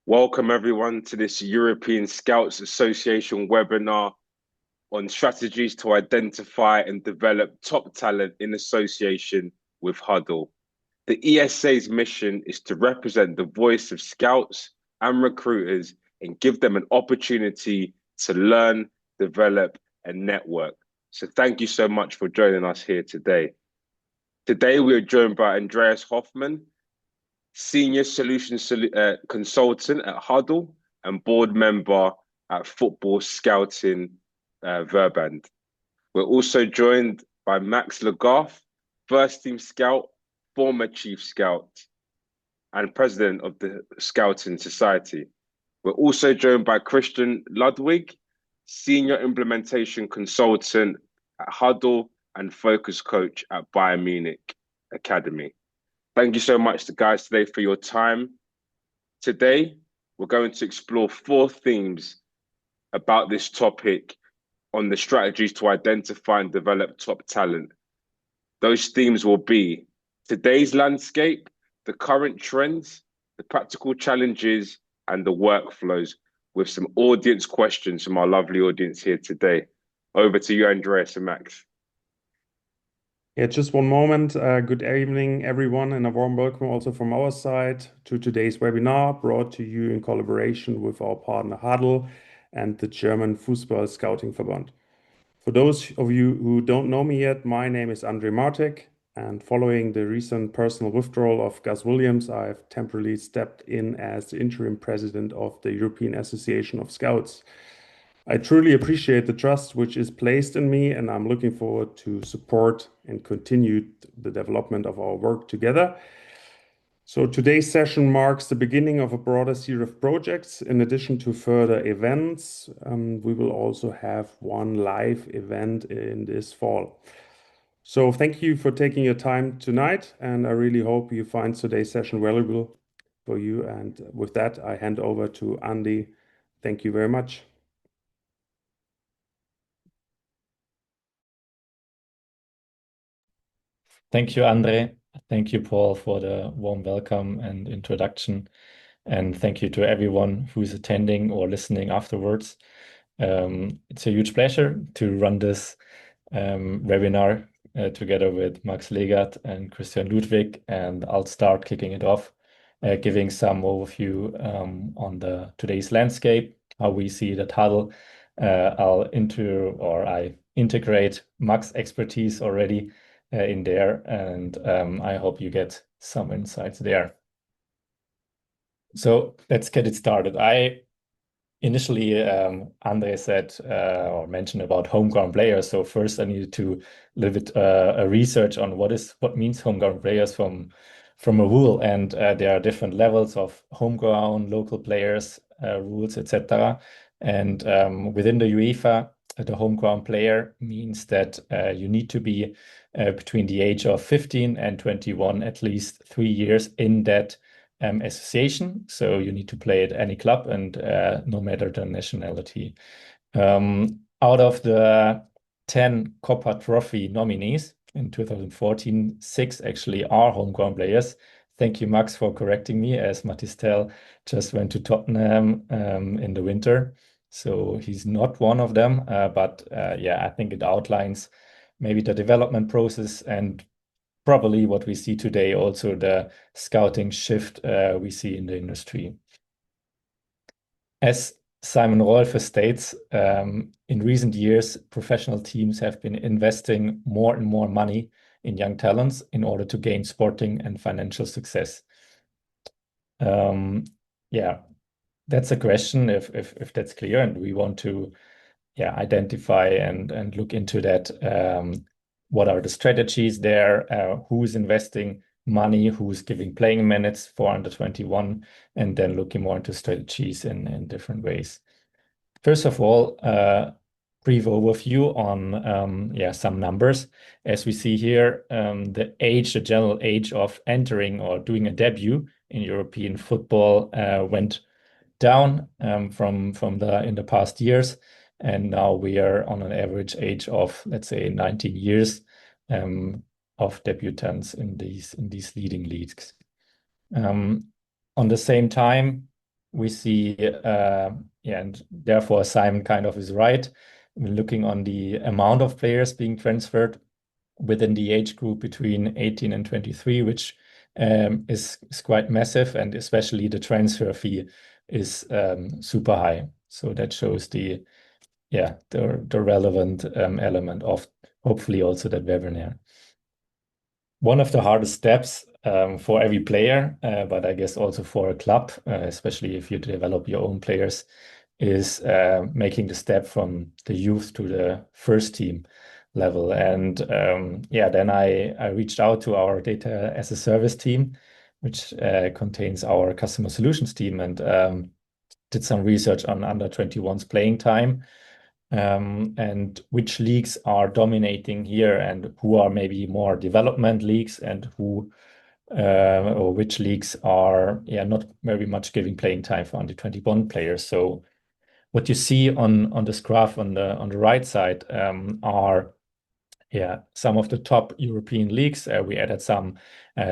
Welcome everyone to this European Scouts Association webinar on strategies to identify and develop top talent in association with Hudl. The ESA's mission is to represent the voice of scouts and recruiters and give them an opportunity to learn, develop, and network. So thank you so much for joining us here today. Today we are joined by Andreas Hofmann, Senior Solutions Consultant at Hudl and board member at Football Scouting Verband. We're also joined by Max Legath, First Team Scout, former Chief Scout, and President of the Scouting Society. We're also joined by Christian Ludwig, Senior Implementation Consultant at Hudl and Focus Coach at Bayern Munich Academy. Thank you so much, guys, today for your time. Today, we're going to explore 4 themes about this topic on the strategies to identify and develop top talent. Those themes will be today's landscape, the current trends, the practical challenges, and the workflows, with some audience questions from our lovely audience here today. Over to you, Andreas and Max. Yeah, just one moment. Good evening, everyone, and a warm welcome also from our side to today's webinar, brought to you in collaboration with our partner Hudl and the German Fussball Scouting Verband. For those of you who don't know me yet, my name is Andre Martek, and following the recent personal withdrawal of Gus Williams, I've temporarily stepped in as the interim president of the European Association of Scouts. I truly appreciate the trust which is placed in me, and I'm looking forward to support and continue the development of our work together. So today's session marks the beginning of a broader series of projects. In addition to further events, we will also have one live event in this fall. So thank you for taking your time tonight, and I really hope you find today's session valuable for you. And with that, I hand over to Andy. Thank you very much. Thank you, Andre. Thank you, Paul, for the warm welcome and introduction. And thank you to everyone who's attending or listening afterwards. It's a huge pleasure to run this webinar together with Max Legath and Christian Ludwig. And I'll start kicking it off, giving some overview on today's landscape, how we see that Hudl. I integrate Max expertise already in there, and I hope you get some insights there. So let's get it started. Initially, Andre said or mentioned about homegrown players. So first, I needed to a little bit a research on what means homegrown players from a rule, and there are different levels of homegrown, local players, rules, etc. And within the UEFA, the homegrown player means that you need to be between the age of 15 and 21, at least 3 years in that association. So you need to play at any club, and no matter the nationality. Out of the 10 Copa Trophy nominees in 2014, 6 actually are homegrown players. Thank you, Max, for correcting me, as Matistel just went to Tottenham in the winter. So he's not one of them, but yeah, I think it outlines maybe the development process and probably what we see today, also the scouting shift we see in the industry. As Simon Rolfe states, in recent years, professional teams have been investing more and more money in young talents in order to gain sporting and financial success. Yeah, that's a question if that's clear, and we want to identify and look into that. What are the strategies there? Who's investing money? Who's giving playing minutes for under 21? And then looking more into strategies in different ways. First of all, brief overview on some numbers. As we see here, the general age of entering or doing a debut in European football went down in the past years. And now we are on an average age of, let's say, 19 years of debutants in these leading leagues. On the same time, we see, and therefore Simon kind of is right. When looking on the amount of players being transferred within the age group between 18 and 23, which is quite massive, and especially the transfer fee is super high. So that shows the relevant element of hopefully also that webinar. One of the hardest steps for every player, but I guess also for a club, especially if you develop your own players, is making the step from the youth to the first team level. And then I reached out to our data as a service team, which contains our customer solutions team, and did some research on under 21's playing time, and which leagues are dominating here and who are maybe more development leagues and who or which leagues are not very much giving playing time for under 21 players. So what you see on this graph on the right side are some of the top European leagues. We added some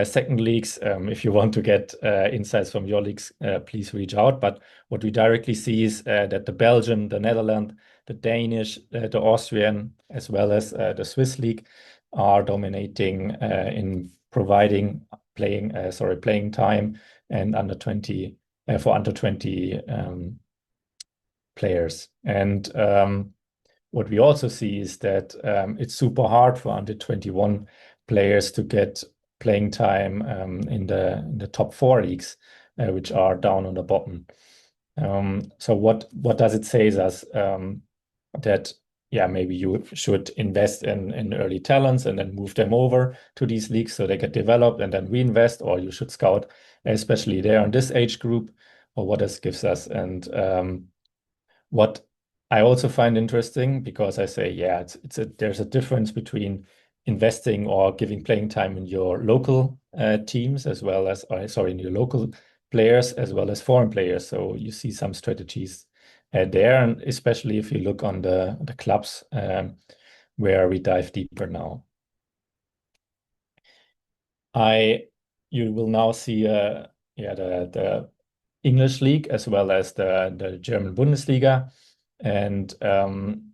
second leagues. If you want to get insights from your leagues, please reach out. But what we directly see is that the Belgian, the Netherlands, the Danish, the Austrian, as well as the Swiss league are dominating in providing playing time and under 20 for under 20 players. And what we also see is that it's super hard for under 21 players to get playing time in the top 4 leagues, which are down on the bottom. So what does it say to us? That maybe you should invest in early talents and then move them over to these leagues so they get developed and then reinvest, or you should scout, especially there in this age group, or what this gives us. And what I also find interesting, because I say, there's a difference between investing or giving playing time in your local teams as well as, in your local players as well as foreign players. So you see some strategies there, and especially if you look on the clubs where we dive deeper now. You will now see the English league as well as the German Bundesliga, and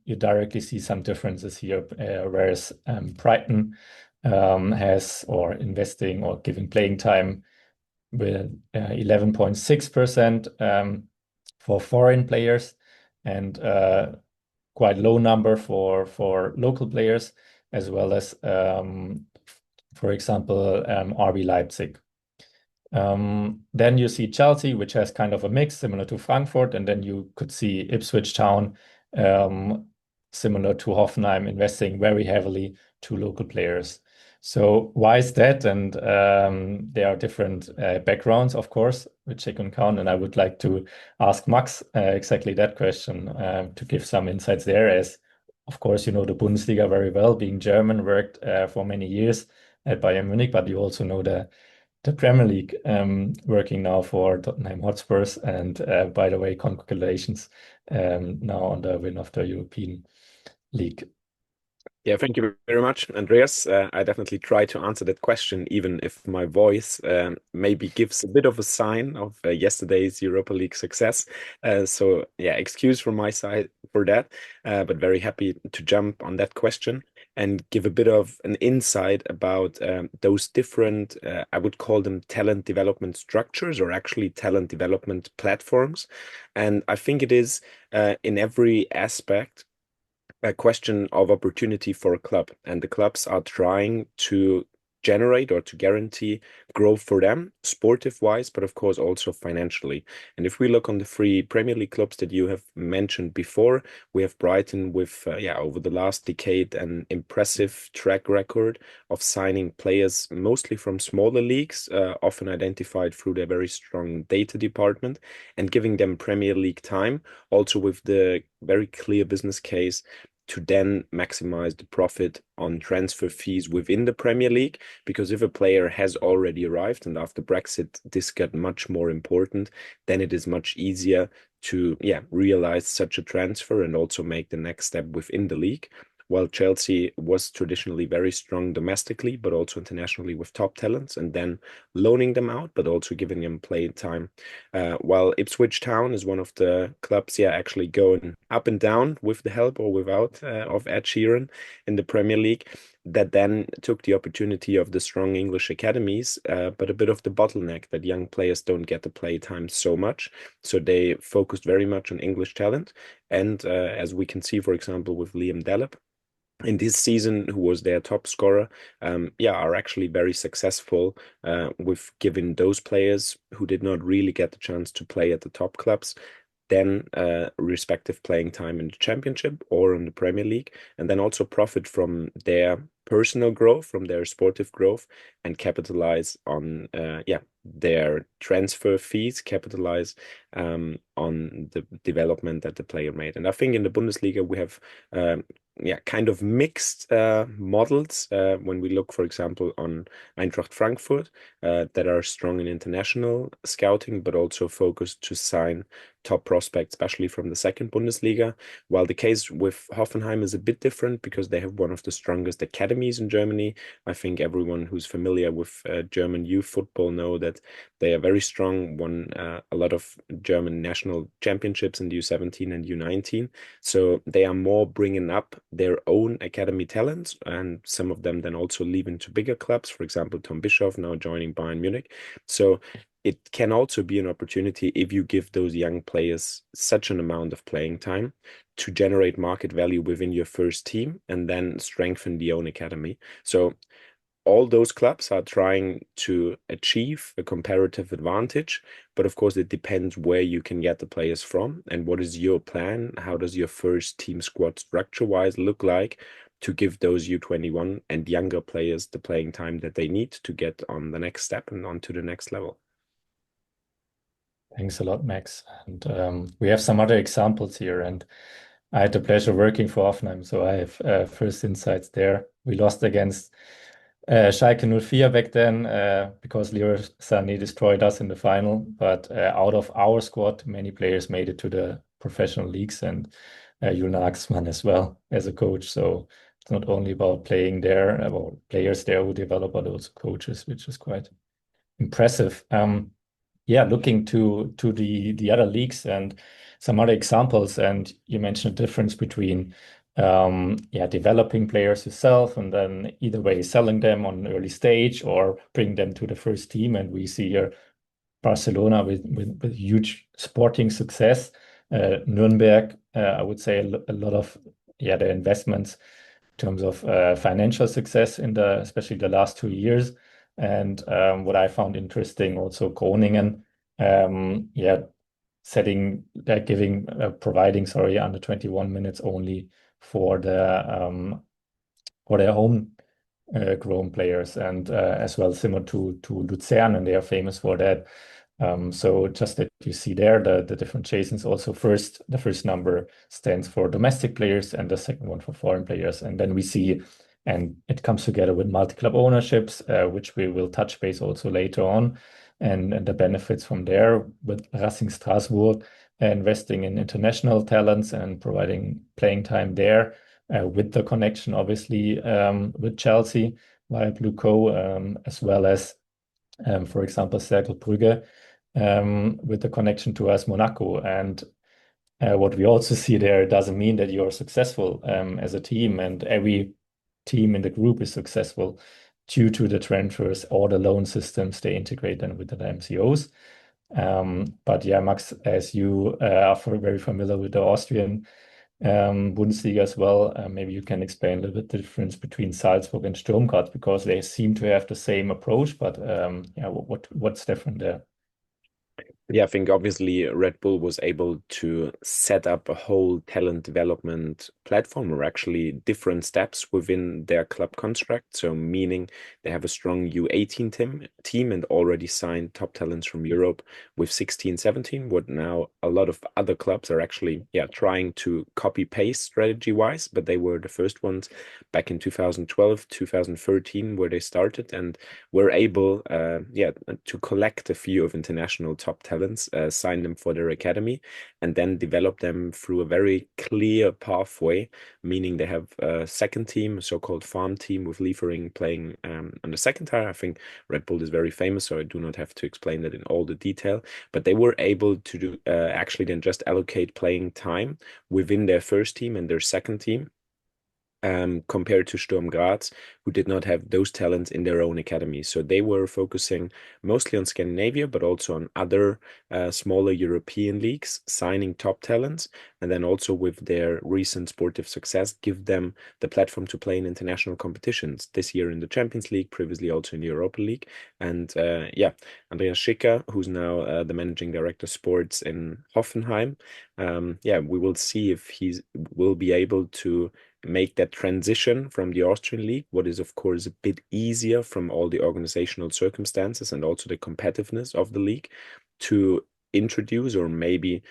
you directly see some differences here, whereas Brighton has or investing or giving playing time with 11.6% for foreign players, and quite low number for local players, as well as for example RB Leipzig. Then you see Chelsea, which has kind of a mix similar to Frankfurt, and then you could see Ipswich Town, similar to Hoffenheim, investing very heavily to local players. So why is that? And there are different backgrounds, of course, which they can count. And I would like to ask Max exactly that question to give some insights there, as of course you know the Bundesliga very well, being German, worked for many years at Bayern Munich, but you also know the Premier League, working now for Tottenham Hotspurs, and by the way, congratulations now on the win of the European League. Yeah, thank you very much, Andreas. I definitely try to answer that question, even if my voice maybe gives a bit of a sign of yesterday's Europa League success. So yeah, excuse from my side for that, but very happy to jump on that question and give a bit of an insight about those different, I would call them talent development structures, or actually talent development platforms. And I think it is in every aspect a question of opportunity for a club, and the clubs are trying to generate or to guarantee growth for them, sportive wise, but of course also financially. And if we look on the 3 Premier League clubs that you have mentioned before, we have Brighton with over the last decade an impressive track record of signing players mostly from smaller leagues, often identified through their very strong data department, and giving them Premier League time, also with the very clear business case to then maximize the profit on transfer fees within the Premier League. Because if a player has already arrived, and after Brexit this got much more important, then it is much easier to realize such a transfer and also make the next step within the league. while Chelsea was traditionally very strong domestically, but also internationally with top talents, and then loaning them out, but also giving them play time. While Ipswich Town is one of the clubs, actually going up and down with the help or without of Ed Sheeran in the Premier League, that then took the opportunity of the strong English academies, but a bit of the bottleneck that young players don't get the play time so much. So they focused very much on English talent. And as we can see, for example, with Liam Delap, in this season, who was their top scorer, are actually very successful with giving those players who did not really get the chance to play at the top clubs then respective playing time in the Championship or in the Premier League, and then also profit from their personal growth, from their sportive growth, and capitalize on their transfer fees, capitalize on the development that the player made. And I think in the Bundesliga we have kind of mixed models when we look, for example, on Eintracht Frankfurt that are strong in international scouting, but also focused to sign top prospects, especially from the second Bundesliga. While the case with Hoffenheim is a bit different because they have one of the strongest academies in Germany. I think everyone who's familiar with German youth football know that they are very strong, won a lot of German national championships in the U17 and U19. So they are more bringing up their own academy talents, and some of them then also leaving to bigger clubs. For example, Tom Bischoff now joining Bayern Munich. So it can also be an opportunity if you give those young players such an amount of playing time to generate market value within your first team and then strengthen the own academy. So all those clubs are trying to achieve a comparative advantage, but of course it depends where you can get the players from and what is your plan. How does your first team squad structure-wise look like to give those U21 and younger players the playing time that they need to get on the next step and on to the next level? Thanks a lot, Max. And we have some other examples here, and I had the pleasure working for Hoffenheim, so I have first insights there. We lost against Schalke 04 back then because Leroy Sané destroyed us in the final. But out of our squad, many players made it to the professional leagues, and Julian Nagelsmann as well as a coach. So it's not only about playing there, about players there who develop, but also coaches, which is quite impressive. Looking to the other leagues and some other examples, and you mentioned the difference between developing players yourself and then either way selling them on an early stage or bring them to the first team. And we see here Barcelona with huge sporting success. Nuremberg, I would say a lot of their investments in terms of financial success in especially the last 2 years. And what I found interesting also Groningen, providing under 21 minutes only for their home grown players, and as well similar to Luzern, and they are famous for that. So just that you see there the differentiations. Also, the first number stands for domestic players, and the second one for foreign players. And then we see, and it comes together with multi-club ownerships, which we will touch base also later on, and the benefits from there with Racing Strasbourg investing in international talents and providing playing time there, with the connection obviously with Chelsea via Blue Co, as well as for example Cercle Brugge with the connection to AS Monaco. And what we also see there, it doesn't mean that you're successful as a team, and every team in the group is successful due to the transfers or the loan systems they integrate then with the MCOs. But yeah, Max, as you are very familiar with the Austrian Bundesliga as well, maybe you can explain a little bit the difference between Salzburg and Sturm Graz, because they seem to have the same approach, but what's different there? Yeah, I think obviously Red Bull was able to set up a whole talent development platform, or actually different steps within their club construct. So meaning they have a strong U18 team and already signed top talents from Europe with 16, 17, what now a lot of other clubs are actually trying to copy paste strategy wise, but they were the first ones back in 2012, 2013, where they started and were able to collect a few of international top talents talents, sign them for their academy, and then develop them through a very clear pathway, meaning they have a second team, a so-called farm team with Liefering playing on the second tier. I think Red Bull is very famous, so I do not have to explain that in all the detail, but they were able to do actually then just allocate playing time within their first team and their second team, compared to Sturm Graz, who did not have those talents in their own academy. So they were focusing mostly on Scandinavia, but also on other smaller European leagues, signing top talents, and then also with their recent sportive success, give them the platform to play in international competitions. This year in the Champions League, previously also in the Europa League. And yeah, Andreas Schicker, who's now the managing director sports in Hoffenheim, yeah, we will see if he will be able to make that transition from the Austrian league, what is of course a bit easier from all the organizational circumstances and also the competitiveness of the league, to introduce or maybe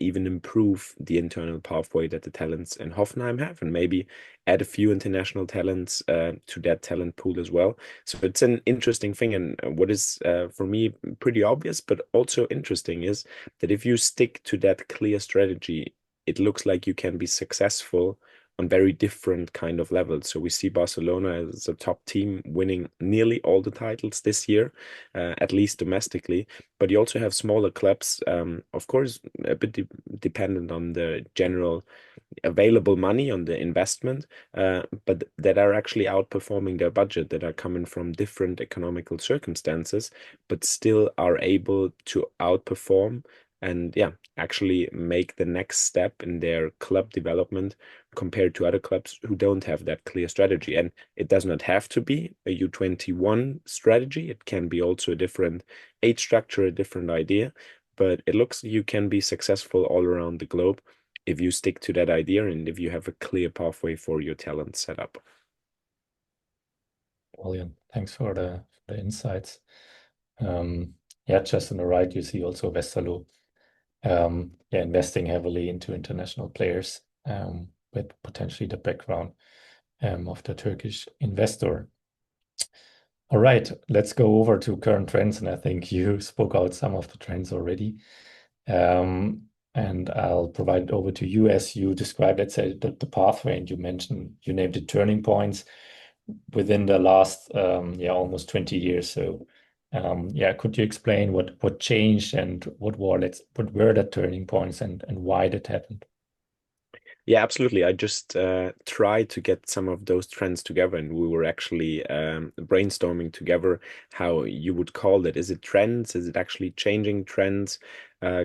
even improve the internal pathway that the talents in Hoffenheim have, and maybe add a few international talents to that talent pool as well. So it's an interesting thing, and what is for me pretty obvious but also interesting is that if you stick to that clear strategy, it looks like you can be successful on very different kind of levels. So we see Barcelona as a top team winning nearly all the titles this year, at least domestically. But you also have smaller clubs, of course, a bit dependent on the general available money on the investment, but that are actually outperforming their budget, that are coming from different economical circumstances, but still are able to outperform and actually make the next step in their club development compared to other clubs who don't have that clear strategy. And it does not have to be a U21 strategy. It can be also a different age structure, a different idea, but it looks you can be successful all around the globe if you stick to that idea and if you have a clear pathway for your talent set up. Brilliant. Thanks for the insights. Yeah, just on the right, you see also Westerlo investing heavily into international players with potentially the background of the Turkish investor. All right, let's go over to current trends, and I think you spoke out some of the trends already. And I'll provide it over to you as you described, let's say, the pathway, and you named it turning points within the last almost 20 years. So could you explain what changed and what were the turning points and why that happened? Yeah, absolutely. I just tried to get some of those trends together, and we were actually brainstorming together how you would call it. Is it trends? Is it actually changing trends?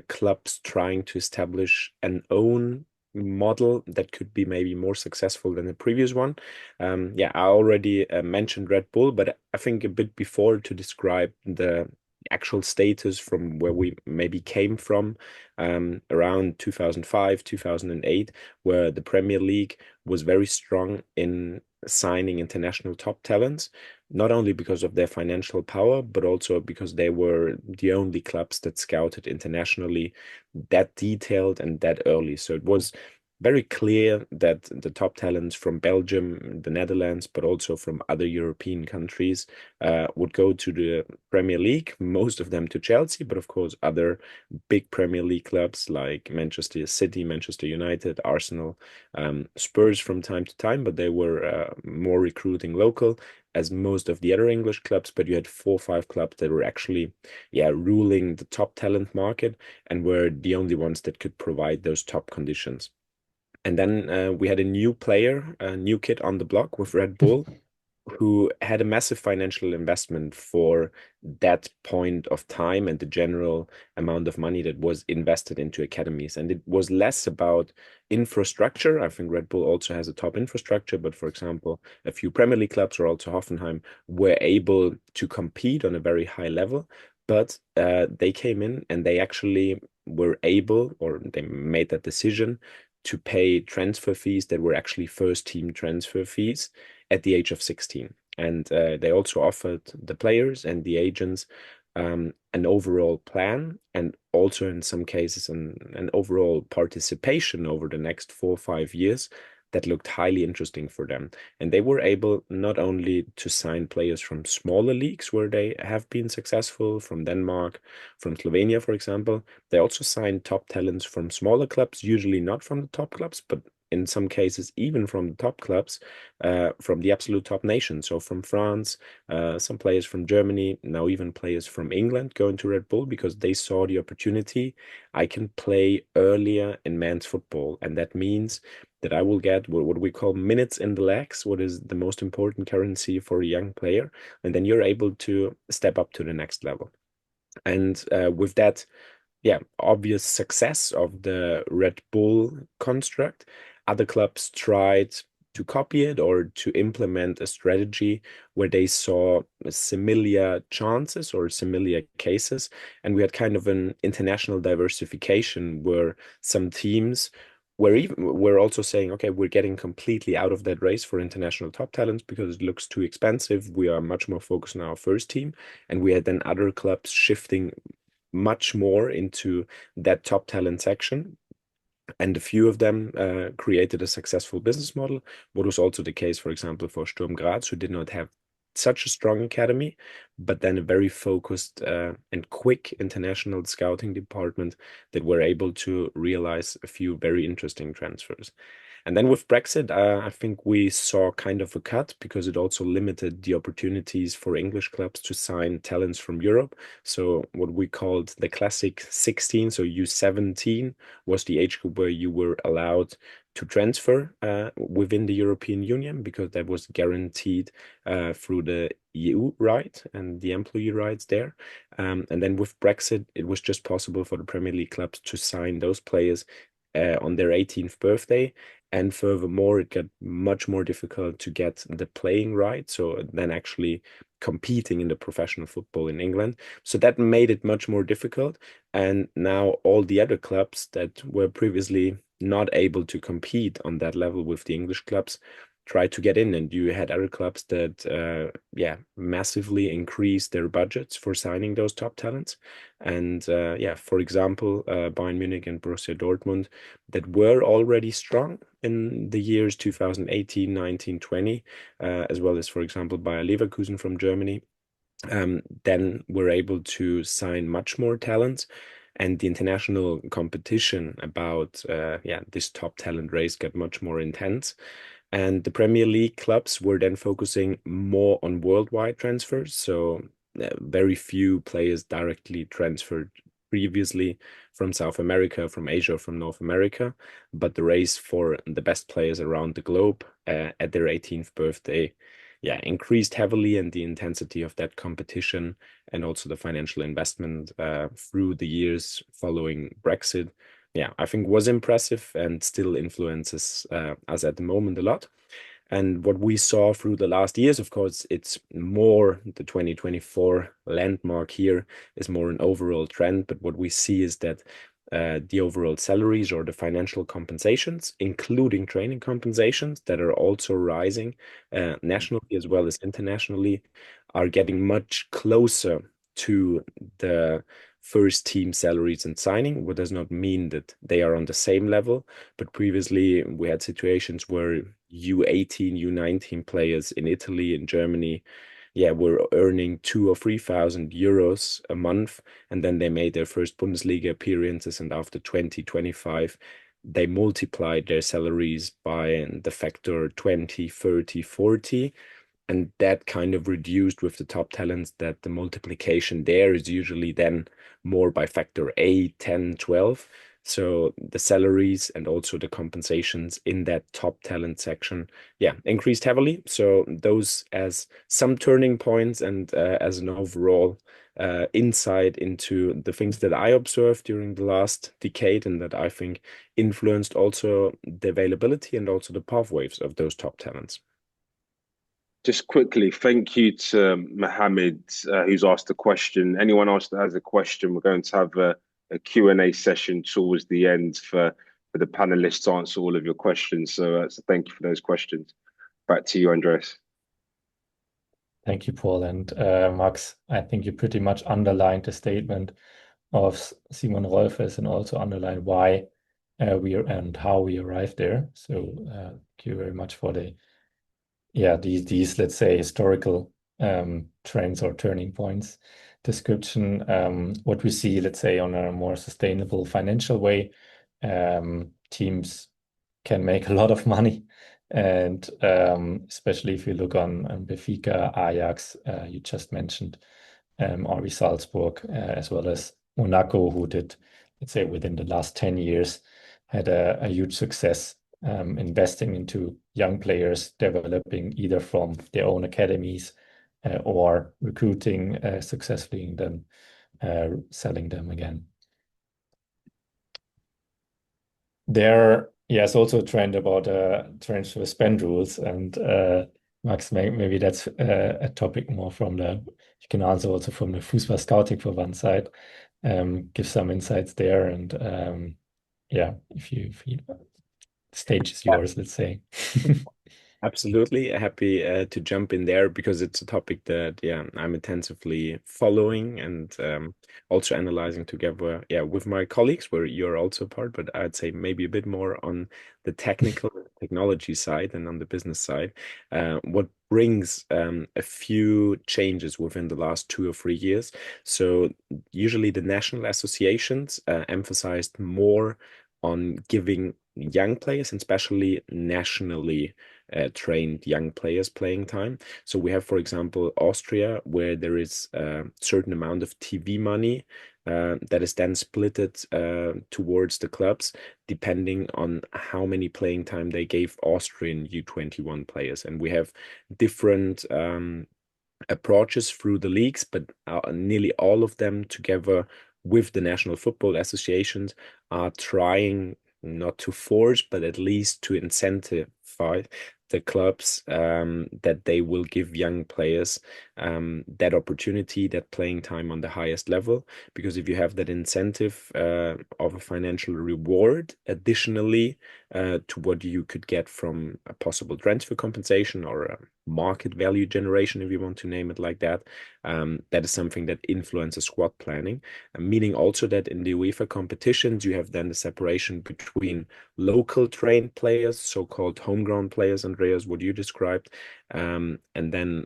Clubs trying to establish an own model that could be maybe more successful than the previous one. I already mentioned Red Bull, but I think a bit before to describe the actual status from where we maybe came from, around 2005, 2008, where the Premier League was very strong in signing international top talents, not only because of their financial power, but also because they were the only clubs that scouted internationally that detailed and that early. So it was very clear that the top talents from Belgium, the Netherlands, but also from other European countries would go to the Premier League, most of them to Chelsea, but of course other big Premier League clubs like Manchester City, Manchester United, Arsenal, Spurs from time to time, but they were more recruiting local as most of the other English clubs. But you had 4 or 5 clubs that were actually ruling the top talent market and were the only ones that could provide those top conditions. And then we had a new player, a new kid on the block with Red Bull, who had a massive financial investment for that point of time and the general amount of money that was invested into academies. And it was less about infrastructure. I think Red Bull also has a top infrastructure, but for example, a few Premier League clubs or also Hoffenheim were able to compete on a very high level. But they came in and they actually were able, or they made that decision to pay transfer fees that were actually first team transfer fees at the age of 16. And they also offered the players and the agents an overall plan, and also in some cases an overall participation over the next 4 or 5 years that looked highly interesting for them. And they were able not only to sign players from smaller leagues where they have been successful, from Denmark, from Slovenia, for example, they also signed top talents from smaller clubs, usually not from the top clubs, but in some cases, even from the top clubs, from the absolute top nations. So from France, some players from Germany, now even players from England going to Red Bull because they saw the opportunity. I can play earlier in men's football, and that means that I will get what we call minutes in the legs, what is the most important currency for a young player. And then you're able to step up to the next level. And with that, obvious success of the Red Bull construct, other clubs tried to copy it or to implement a strategy where they saw similar chances or similar cases. And we had kind of an international diversification where some teams we're also saying, okay, we're getting completely out of that race for international top talents because it looks too expensive. We are much more focused on our first team. And we had then other clubs shifting much more into that top talent section. And a few of them created a successful business model. What was also the case, for example, for Sturm Graz, who did not have such a strong academy, but then a very focused and quick international scouting department that were able to realize a few very interesting transfers. And then with Brexit, I think we saw kind of a cut because it also limited the opportunities for English clubs to sign talents from Europe. So what we called the classic 16, so U17 was the age group where you were allowed to transfer within the European Union because that was guaranteed through the EU right and the employee rights there. And then with Brexit, it was just possible for the Premier League clubs to sign those players on their 18th birthday. And furthermore, it got much more difficult to get the playing right. So then actually competing in the professional football in England. So that made it much more difficult. And now all the other clubs that were previously not able to compete on that level with the English clubs try to get in, and you had other clubs that massively increased their budgets for signing those top talents. And for example, Bayern Munich and Borussia Dortmund that were already strong in the years 2018, 19, 20, as well as, for example, Bayer Leverkusen from Germany, then were able to sign much more talents. And the international competition about this top talent race got much more intense. And the Premier League clubs were then focusing more on worldwide transfers. So very few players directly transferred previously from South America, from Asia, from North America. But the race for the best players around the globe at their 18th birthday increased heavily, and the intensity of that competition and also the financial investment through the years following Brexit, I think was impressive and still influences us at the moment a lot. And what we saw through the last years, of course, it's more the 2024 landmark here is more an overall trend. But what we see is that the overall salaries or the financial compensations, including training compensations that are also rising nationally as well as internationally, are getting much closer to the first team salaries and signing. What does not mean that they are on the same level, but previously we had situations where U18, U19 players in Italy and Germany were earning 2,000 or 3,000 euros a month, and then they made their first Bundesliga appearances, and after 2025 they multiplied their salaries by the factor 20, 30, 40. And that kind of reduced with the top talents that the multiplication there is usually then more by factor 8, 10, 12. So the salaries and also the compensations in that top talent section, increased heavily. So those as some turning points and as an overall insight into the things that I observed during the last decade and that I think influenced also the availability and also the pathways of those top talents. Just quickly, thank you to Mohammed, who's asked a question. Anyone else that has a question, we're going to have a Q&A session towards the end for the panelists to answer all of your questions. So thank you for those questions. Back to you, Andreas. Thank you, Paul. And Max, I think you pretty much underlined the statement of Simon Rolfes and also underlined why and how we arrived there. So thank you very much for these let's say historical trends or turning points description. What we see, let's say, on a more sustainable financial way, teams can make a lot of money, and especially if you look on Benfica, Ajax, you just mentioned, RB Salzburg, as well as Monaco, who did, let's say, within the last 10 years, had a huge success investing into young players, developing either from their own academies or recruiting successfully and then selling them again. There's also a trend about transfer spend rules, and Max, maybe that's a topic more you can answer also from the Fussball scouting Verband side, give some insights there, and if you the stage is yours, let's say. Absolutely happy to jump in there, because it's a topic that I'm intensively following and also analyzing together with my colleagues, where you're also part, but I'd say maybe a bit more on the technology side than on the business side. What brings a few changes within the last 2 or 3 years. So usually the national associations emphasized more on giving young players, and especially nationally trained young players, playing time. So we have, for example, Austria, where there is a certain amount of TV money that is then splitted towards the clubs, depending on how many playing time they gave Austrian U21 players. And we have different approaches through the leagues, but nearly all of them, together with the national football associations, are trying not to force, but at least to incentivize the clubs that they will give young players that opportunity, that playing time on the highest level. Because if you have that incentive of a financial reward additionally to what you could get from a possible transfer compensation or a market value generation, if you want to name it like that, that is something that influences squad planning, meaning also that in the UEFA competitions, you have then the separation between local trained players, so-called homegrown players, Andreas, what you described, and then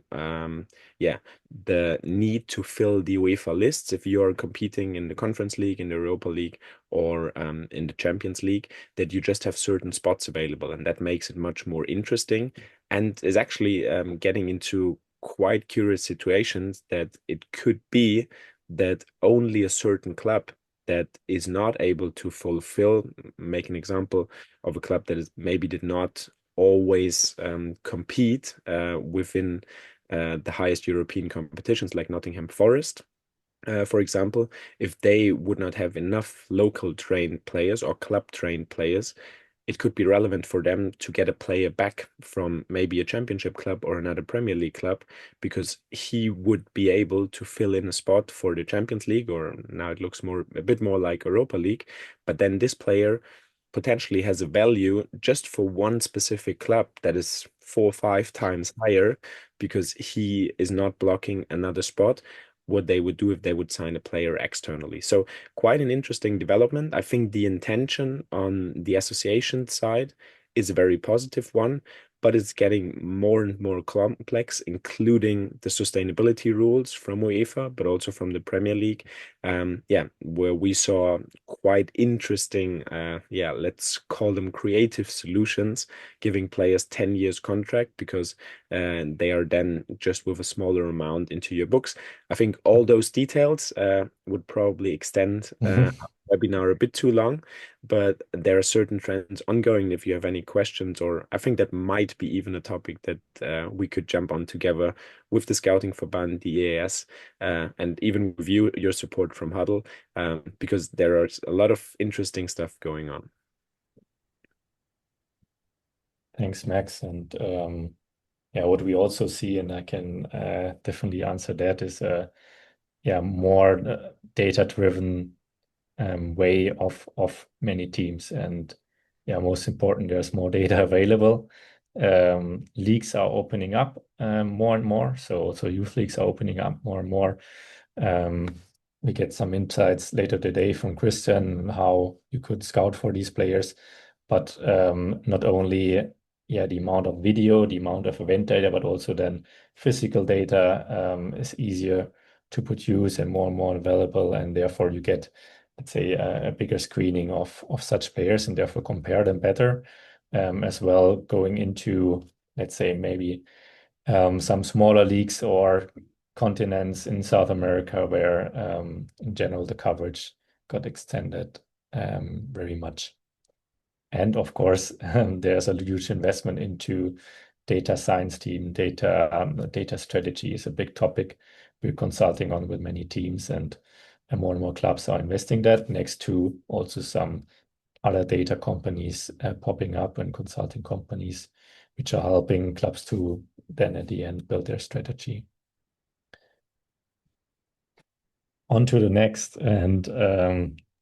the need to fill the UEFA lists if you are competing in the Conference League, in the Europa League, or in the Champions League, that you just have certain spots available, and that makes it much more interesting, and is actually getting into quite curious situations that it could be that only a certain club that is not able to fulfill, make an example of a club that is maybe did not always compete within the highest European competitions, like Nottingham Forest, for example. If they would not have enough local trained players or club trained players, it could be relevant for them to get a player back from maybe a championship club or another Premier League club, because he would be able to fill in a spot for the Champions League, or now it looks a bit more like Europa League. But then this player potentially has a value just for one specific club that is 4 or 5 times higher, because he is not blocking another spot, what they would do if they would sign a player externally. So quite an interesting development. I think the intention on the association side is a very positive one, but it's getting more and more complex, including the sustainability rules from UEFA, but also from the Premier League, where we saw quite interesting, let's call them creative solutions, giving players 10 years contract, because they are then just with a smaller amount into your books. I think all those details would probably extend our webinar a bit too long, but there are certain trends ongoing. If you have any questions, or I think that might be even a topic that we could jump on together with the Scouting Verband, the EAS, and even with your support from Hudl, because there are a lot of interesting stuff going on. Thanks, Max. And what we also see, and I can definitely answer that, is more data-driven way of many teams. And most important, there's more data available. Leagues are opening up more and more. So youth leagues are opening up more and more. we get some insights later today from Christian on how you could scout for these players. But not only the amount of video, the amount of event data, but also then physical data is easier to produce and more available, and therefore you get, let's say, a bigger screening of such players and therefore compare them better, as well going into, let's say, maybe some smaller leagues or continents in South America where in general the coverage got extended very much. And of course, there's a huge investment into data science team. Data strategy is a big topic we're consulting on with many teams, and more and more clubs are investing that, next to also some other data companies popping up and consulting companies, which are helping clubs to then at the end build their strategy. On to the next, and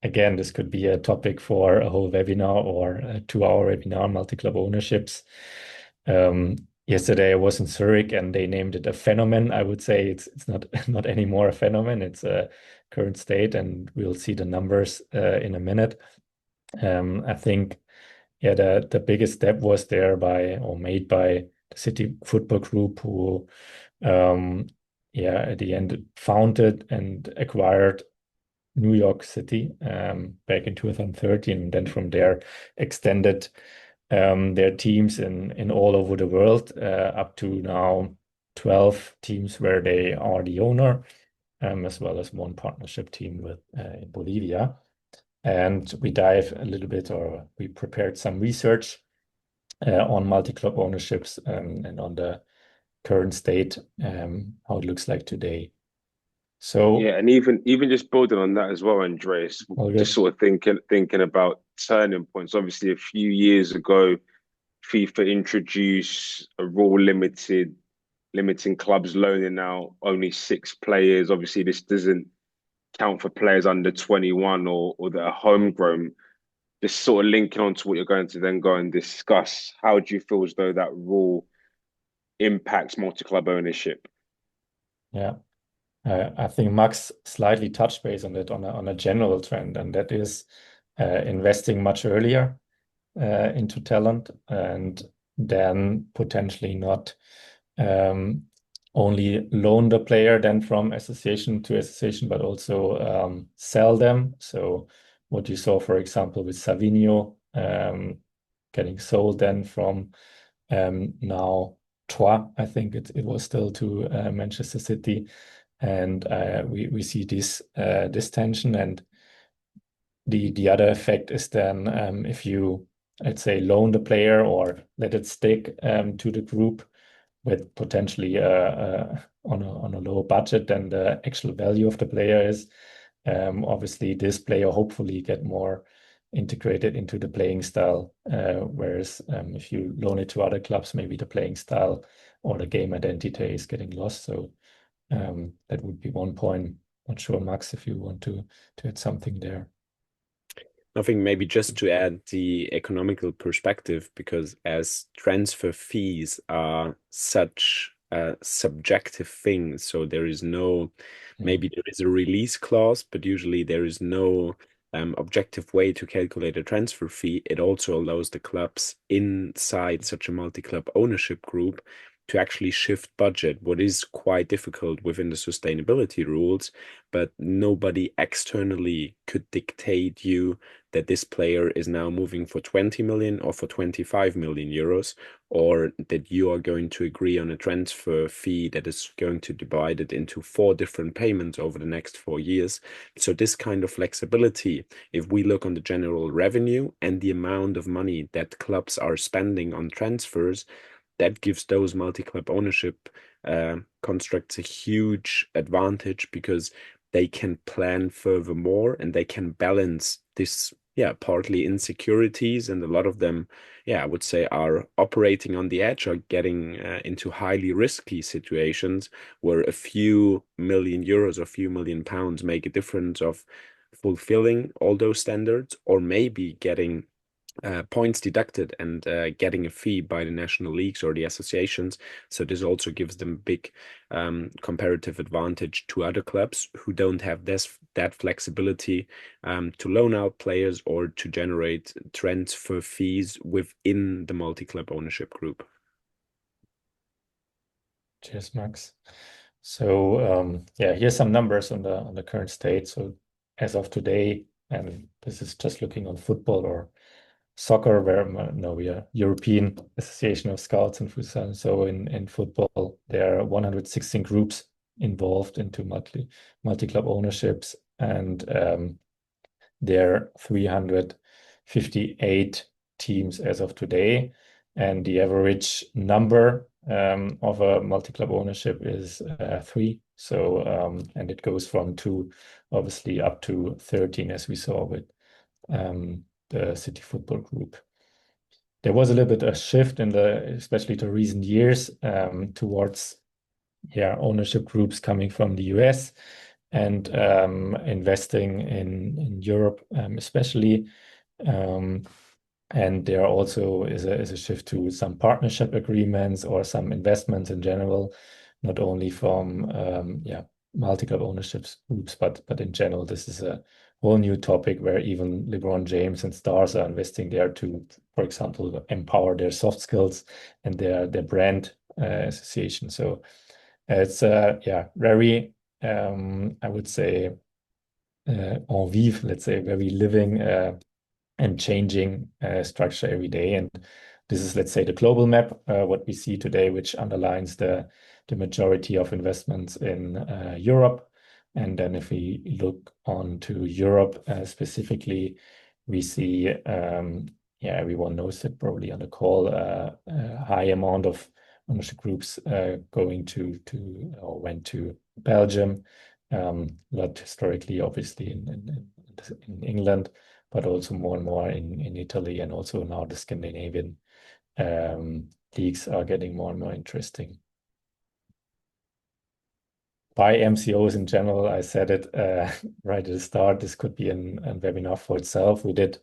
again, this could be a topic for a whole webinar or a 2-hour webinar, multi-club ownerships. Yesterday I was in Zurich and they named it a phenomenon. I would say it's not anymore a phenomenon, it's a current state, and we'll see the numbers in a minute. I think the biggest step was made by the City Football Group, who at the end founded and acquired New York City back in 2013, and then from there extended their teams in all over the world, up to now 12 teams where they are the owner, as well as one partnership team with in Bolivia. And we dive a little bit, or we prepared some research on multi-club ownerships and on the current state, how it looks like today. So yeah, and even just building on that as well, Andreas, just sort of thinking about turning points. Obviously, a few years ago, FIFA introduced a rule limiting clubs loaning out only 6 players. Obviously, this doesn't count for players under 21 or that are homegrown. Just sort of linking on to what you're going to then go and discuss. How do you feel as though that rule impacts multi-club ownership? Yeah, I think Max slightly touched base on it on a general trend, and that is investing much earlier into talent, and then potentially not only loan the player then from association to association, but also sell them. So what you saw, for example, with Savinho getting sold then from now Troyes, I think it was still to Manchester City, and we see this tension. And the other effect is then if you, let's say, loan the player or let it stick to the group with potentially on a lower budget than the actual value of the player is, obviously this player hopefully get more integrated into the playing style, whereas if you loan it to other clubs, maybe the playing style or the game identity is getting lost. So that would be one point. Not sure, Max, if you want to add something there. I think maybe just to add the economical perspective, because as transfer fees are such a subjective thing, so there is no, maybe there is a release clause, but usually there is no objective way to calculate a transfer fee. It also allows the clubs inside such a multi-club ownership group to actually shift budget, what is quite difficult within the sustainability rules, but nobody externally could dictate you that this player is now moving for 20 million or for 25 million euros, or that you are going to agree on a transfer fee that is going to divide it into 4 different payments over the next 4 years. So this kind of flexibility, if we look on the general revenue and the amount of money that clubs are spending on transfers, that gives those multi-club ownership constructs a huge advantage, because they can plan furthermore and they can balance this, partly insecurities, and a lot of them, I would say, are operating on the edge, or getting into highly risky situations where a few million euros or a few million pounds make a difference of fulfilling all those standards, or maybe getting points deducted and getting a fee by the national leagues or the associations. So this also gives them big comparative advantage to other clubs who don't have that flexibility to loan out players or to generate transfer fees within the multi-club ownership group. Cheers, Max. So yeah, here's some numbers on the current state. So as of today, and this is just looking on football or soccer, where we are European Association of Scouts and Fussball. So in football, there are 116 groups involved into multi-club ownerships, and there are 358 teams as of today. And the average number of a multi-club ownership is 3. So and it goes from 2, obviously, up to 13, as we saw with the City Football Group. There was a little bit of shift in especially the recent years, towards ownership groups coming from the US and investing in Europe, especially. And there also is a shift to some partnership agreements or some investments in general, not only from multi-club ownerships groups, but in general, this is a whole new topic where even LeBron James and stars are investing there to, for example, empower their soft skills and their brand association. So it's very I would say en vive, let's say, very living and changing structure every day. And this is, let's say, the global map, what we see today, which underlines the majority of investments in Europe. And then if we look on to Europe specifically, we see, everyone knows it probably on the call, a high amount of ownership groups going to or went to Belgium, not historically, obviously, in England, but also more and more in Italy, and also now the Scandinavian leagues are getting more and more interesting. By MCOs in general, I said it right at the start, this could be a webinar for itself. We did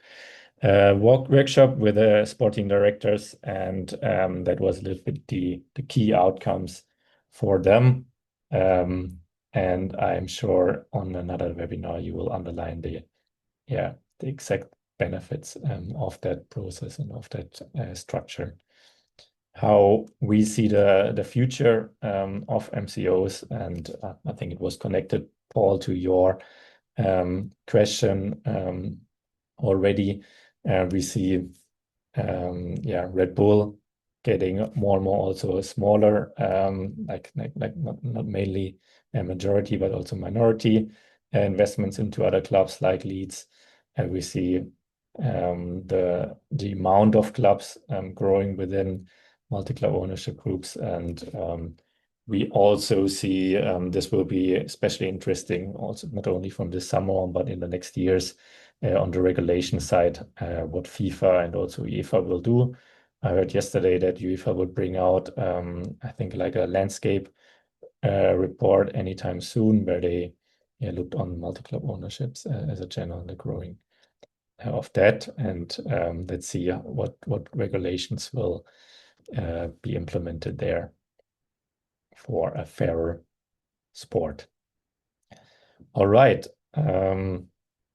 a workshop with the sporting directors, and that was a little bit the key outcomes for them. And I'm sure on another webinar you will underline the exact benefits of that process and of that structure. How we see the future of MCOs, and I think it was connected, Paul, to your question already. We see Red Bull getting more and more also a smaller, like not mainly a majority, but also minority investments into other clubs like Leeds. And we see the amount of clubs growing within multi-club ownership groups. And we also see this will be especially interesting, also not only from this summer on, but in the next years on the regulation side, what FIFA and also UEFA will do. I heard yesterday that UEFA would bring out, I think, like a landscape report anytime soon, where they looked on multi-club ownerships as a channel and the growing of that. And let's see what regulations will be implemented there for a fairer sport. All right.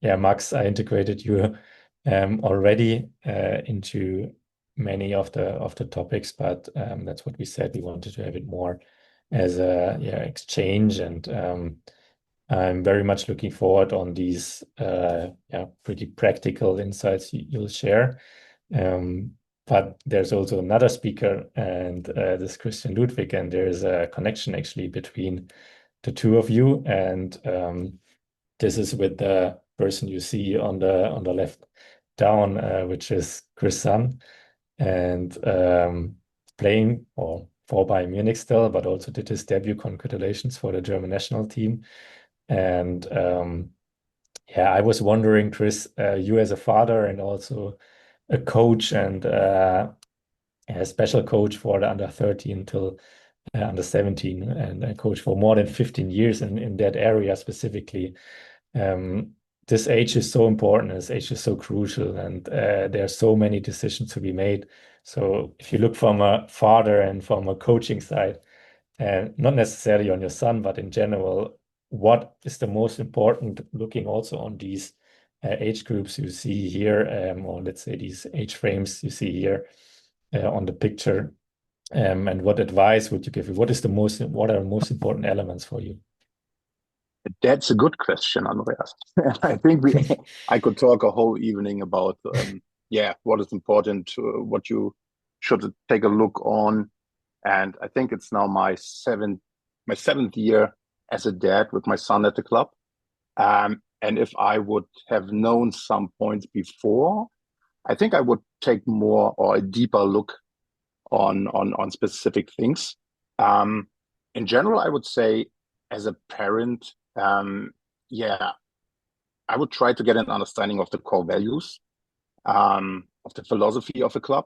Max, I integrated you already into many of the topics, but that's what we said. We wanted to have it more as a exchange, and I'm very much looking forward on these pretty practical insights you'll share. But there's also another speaker, and this is Christian Ludwig, and there's a connection actually between the two of you. And this is with the person you see on the left down, which is Chris Sun, and playing for Bayern Munich still, but also did his debut. Congratulations for the German national team. And I was wondering, Chris, you as a father and also a coach and a special coach for the under 13 till under 17, and a coach for more than 15 years in that area specifically. this age is so important, this age is so crucial, and there are so many decisions to be made. So if you look from a father and from a coaching side, and not necessarily on your son, but in general, what is the most important, looking also on these age groups you see here, or let's say these age frames you see here on the picture, and what advice would you give? What are the most important elements for you? That's a good question, Andreas. I think I could talk a whole evening about what is important, what you should take a look on. And I think it's now my seventh year as a dad with my son at the club. And if I would have known some points before, I think I would take more or a deeper look on specific things. In general, I would say as a parent, I would try to get an understanding of the core values, of the philosophy of the club.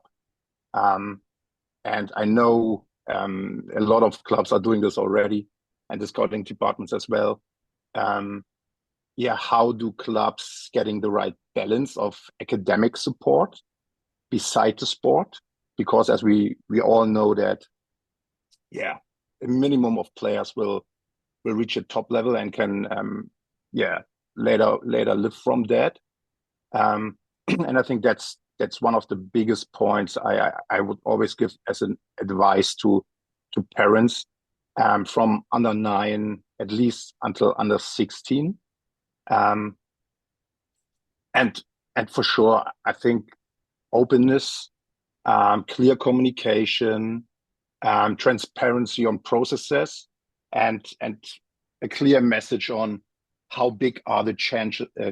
And I know a lot of clubs are doing this already, and the scouting departments as well. How do clubs getting the right balance of academic support beside the sport? Because as we all know that, a minimum of players will reach a top level and can, later live from that. And I think that's one of the biggest points I would always give as an advice to parents from under 9 at least until under 16. And for sure, I think openness, clear communication, transparency on processes, and a clear message on how big are the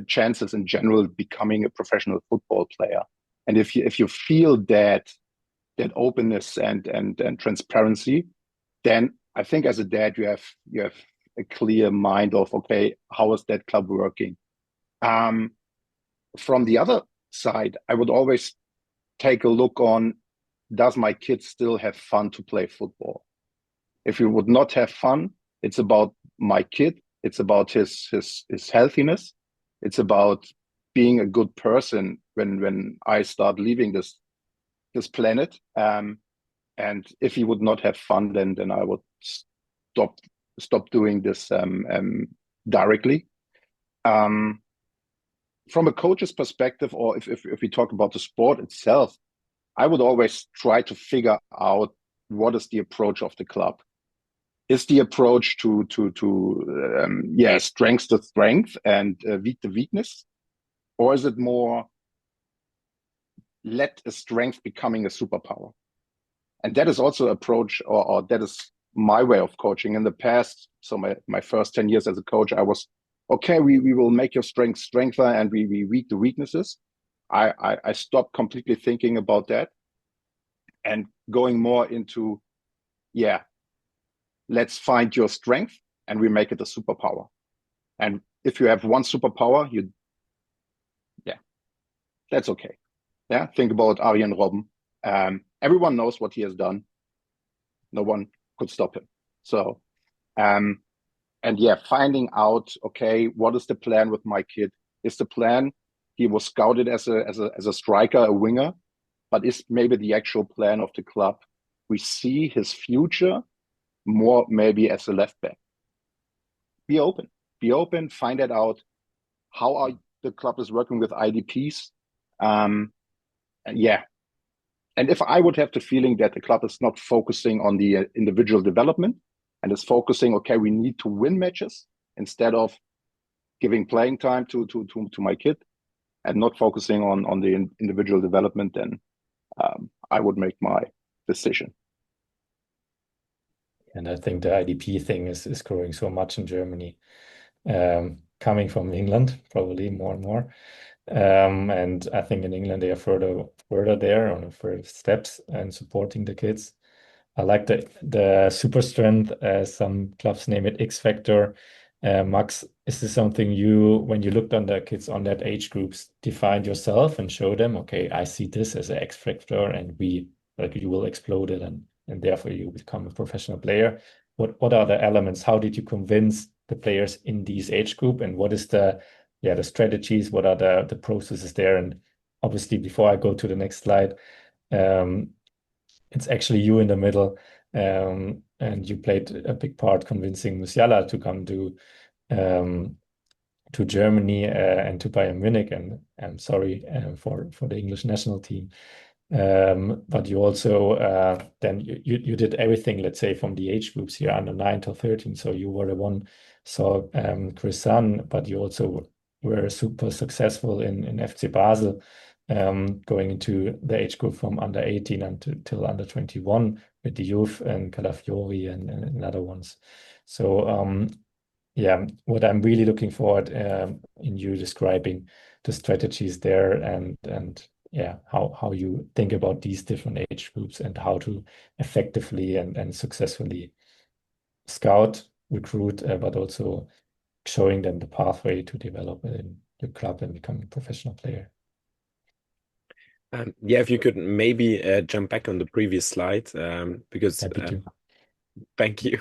chances in general becoming a professional football player. And if you feel that openness and transparency, then I think as a dad you have a clear mind of, okay, how is that club working? From the other side, I would always take a look on, does my kid still have fun to play football? If he would not have fun, it's about my kid. It's about his healthiness. It's about being a good person when I start leaving this planet. And if he would not have fun, then I would stop doing this directly. From a coach's perspective, or if we talk about the sport itself, I would always try to figure out what is the approach of the club. Is the approach to strength to strength and weak to weakness, or is it more let a strength becoming a superpower? And that is also approach, or that is my way of coaching in the past. So my first 10 years as a coach, I was, okay, we will make your strength strengthen and we weak the weaknesses. I stopped completely thinking about that and going more into, let's find your strength and we make it a superpower. And if you have one superpower, that's okay. Yeah, think about Arjen Robben. Everyone knows what he has done. No one could stop him. So, finding out, okay, what is the plan with my kid? Is the plan he was scouted as a striker, a winger, but is maybe the actual plan of the club? We see his future more maybe as a left back. Be open, find that out. How the club is working with IDPs. And if I would have the feeling that the club is not focusing on the individual development and is focusing, okay, we need to win matches instead of giving playing time to my kid and not focusing on the individual development, then I would make my decision. And I think the IDP thing is growing so much in Germany, coming from England, probably more and more. And I think in England they are further there on the first steps and supporting the kids. I like the super strength, as some clubs name it, X Factor. Max, is this something when you looked on the kids on that age groups, defined yourself and show them, okay, I see this as an X Factor and you will explode it and therefore you become a professional player? What are the elements? How did you convince the players in these age group, and what is the the strategies, what are the processes there. And obviously, before I go to the next slide, it's actually you in the middle, and you played a big part convincing Musiala to come to Germany and to Bayern Munich. And I'm sorry for the English national team. But you also then you did everything, let's say, from the age groups here, under 9 to 13. So you were the one saw Chris Sun, but you also were super successful in FC Basel, going into the age group from under 18 until under 21 with the youth and Calafiori and other ones. So yeah, what I'm really looking forward in you describing the strategies there and yeah, how you think about these different age groups and how to effectively and successfully scout, recruit, but also showing them the pathway to develop in your club and become a professional player. Yeah, if you could maybe jump back on the previous slide, because Happy to. thank you.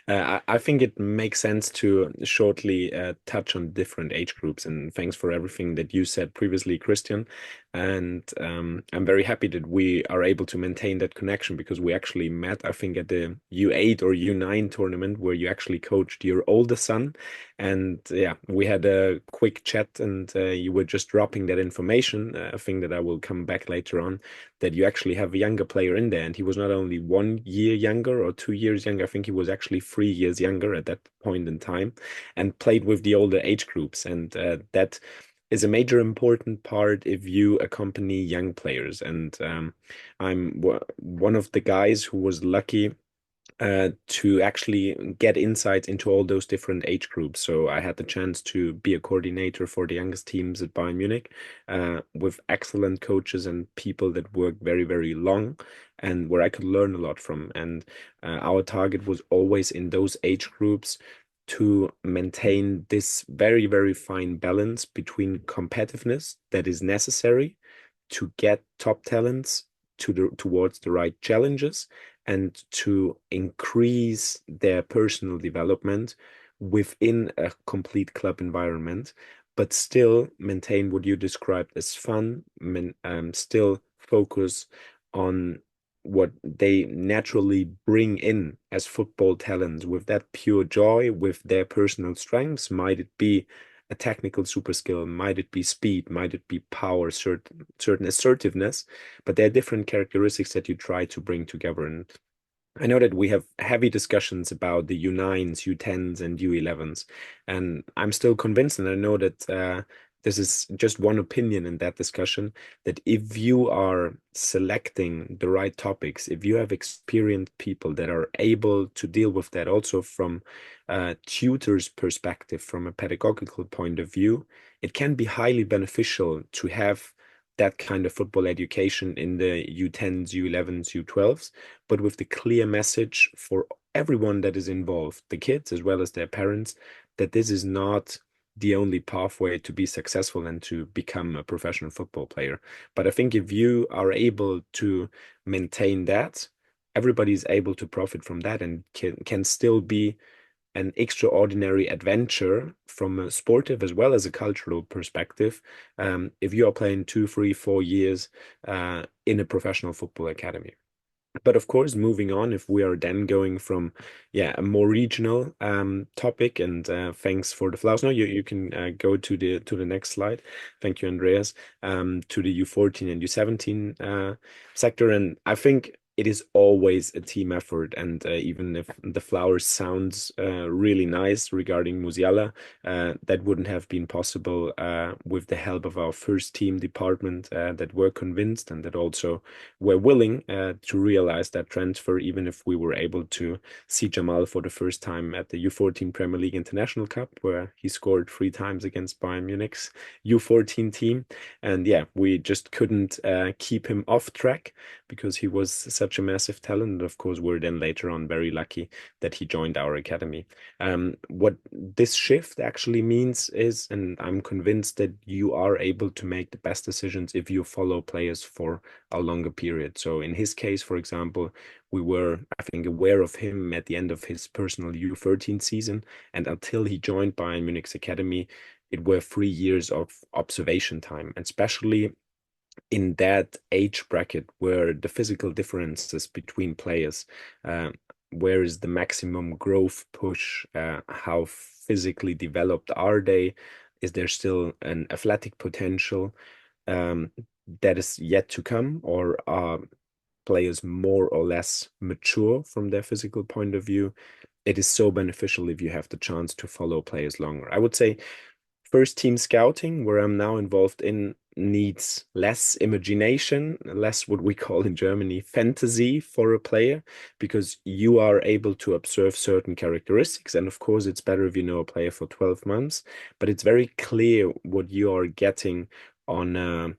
I think it makes sense to shortly touch on different age groups, and thanks for everything that you said previously, Christian. And I'm very happy that we are able to maintain that connection, because we actually met, I think, at the U8 or U9 tournament where you actually coached your older son. And yeah, we had a quick chat, and you were just dropping that information, a thing that I will come back later on, that you actually have a younger player in there. And he was not only 1 year younger or 2 years younger, I think he was actually 3 years younger at that point in time, and played with the older age groups. And that is a major important part if you accompany young players. And I'm one of the guys who was lucky to actually get insights into all those different age groups. So I had the chance to be a coordinator for the youngest teams at Bayern Munich, with excellent coaches and people that work very, very long, and where I could learn a lot from. And our target was always in those age groups to maintain this very, very fine balance between competitiveness that is necessary to get top talents towards the right challenges, and to increase their personal development within a complete club environment, but still maintain what you described as fun, still focus on what they naturally bring in as football talents, with that pure joy, with their personal strengths. Might it be a technical super skill, might it be speed, might it be power, certain assertiveness, but there are different characteristics that you try to bring together. And I know that we have heavy discussions about the U9s, U10s, and U11s, and I'm still convinced, and I know that this is just one opinion in that discussion, that if you are selecting the right topics, if you have experienced people that are able to deal with that also from a tutor's perspective, from a pedagogical point of view, it can be highly beneficial to have that kind of football education in the U10s, U11s, U12s, but with the clear message for everyone that is involved, the kids as well as their parents, that this is not the only pathway to be successful and to become a professional football player. But I think if you are able to maintain that, everybody is able to profit from that, and can still be an extraordinary adventure from a sportive as well as a cultural perspective, if you are playing 2, 3, 4 years in a professional football academy. But of course, moving on, if we are then going from a more regional topic, and thanks for the flowers. No, you can go to the next slide. Thank you, Andreas. To the U14 and U17 sector, and I think it is always a team effort. And even if the flowers sounds really nice regarding Musiala, that wouldn't have been possible with the help of our first team department that were convinced and that also were willing to realize that transfer, even if we were able to see Jamal for the first time at the U14 Premier League International Cup, where he scored 3 times against Bayern Munich's U14 team. And yeah, we just couldn't keep him off track because he was such a massive talent. And of course, we're then later on very lucky that he joined our academy. What this shift actually means is, and I'm convinced that you are able to make the best decisions if you follow players for a longer period. So in his case, for example, we were, I think, aware of him at the end of his personal U13 season. And until he joined Bayern Munich's academy, it were 3 years of observation time, and especially in that age bracket where the physical differences between players, where is the maximum growth push, how physically developed are they, is there still an athletic potential that is yet to come, or are players more or less mature from their physical point of view? It is so beneficial if you have the chance to follow players longer. I would say first team scouting, where I'm now involved in, needs less imagination, less what we call in Germany fantasy for a player, because you are able to observe certain characteristics. And of course, it's better if you know a player for 12 months, but it's very clear what you are getting on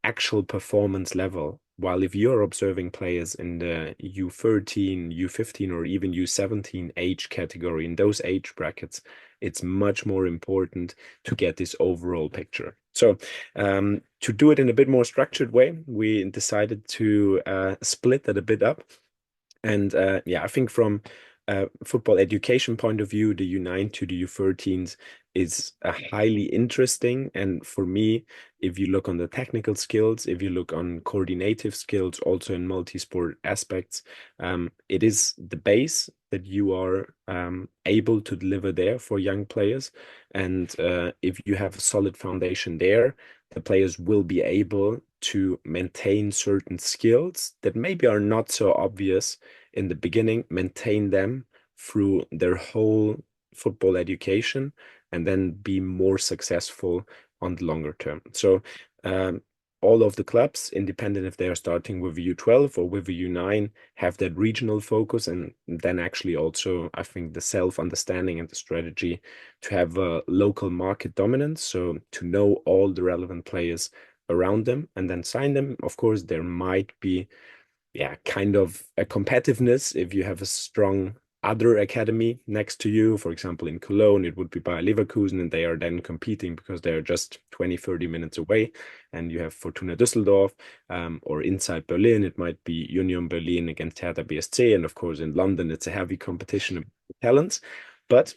actual performance level. While if you're observing players in the U13, U15, or even U17 age category, in those age brackets, it's much more important to get this overall picture. So to do it in a bit more structured way, we decided to split that a bit up. And yeah, I think from a football education point of view, the U9 to the U13s is highly interesting. And for me, if you look on the technical skills, if you look on coordinative skills, also in multi-sport aspects, it is the base that you are able to deliver there for young players. And if you have a solid foundation there, the players will be able to maintain certain skills that maybe are not so obvious in the beginning, maintain them through their whole football education, and then be more successful on the longer term. So all of the clubs, independent if they are starting with a U12 or with a U9, have that regional focus, and then actually also, I think, the self-understanding and the strategy to have a local market dominance. So to know all the relevant players around them and then sign them. Of course, there might be kind of a competitiveness if you have a strong other academy next to you. For example, in Cologne, it would be Bayer Leverkusen, and they are then competing because they are just 20-30 minutes away. And you have Fortuna Düsseldorf, or inside Berlin, it might be Union Berlin against Hertha BSC. And of course, in London, it's a heavy competition of talents. But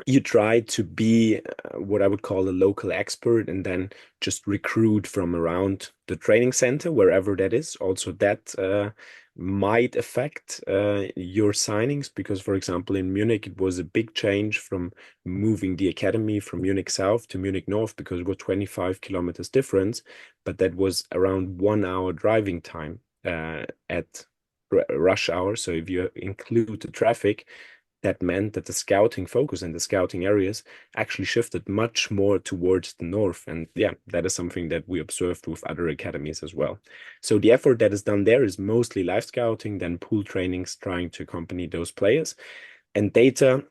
you try to be what I would call a local expert, and then just recruit from around the training center, wherever that is. Also, that might affect your signings, because, for example, in Munich, it was a big change from moving the academy from Munich South to Munich North, because it was 25 kilometers difference, but that was around 1 hour driving time at rush hour. So if you include the traffic, that meant that the scouting focus and the scouting areas actually shifted much more towards the north. And yeah, that is something that we observed with other academies as well. So the effort that is done there is mostly live scouting, then pool trainings, trying to accompany those players. And data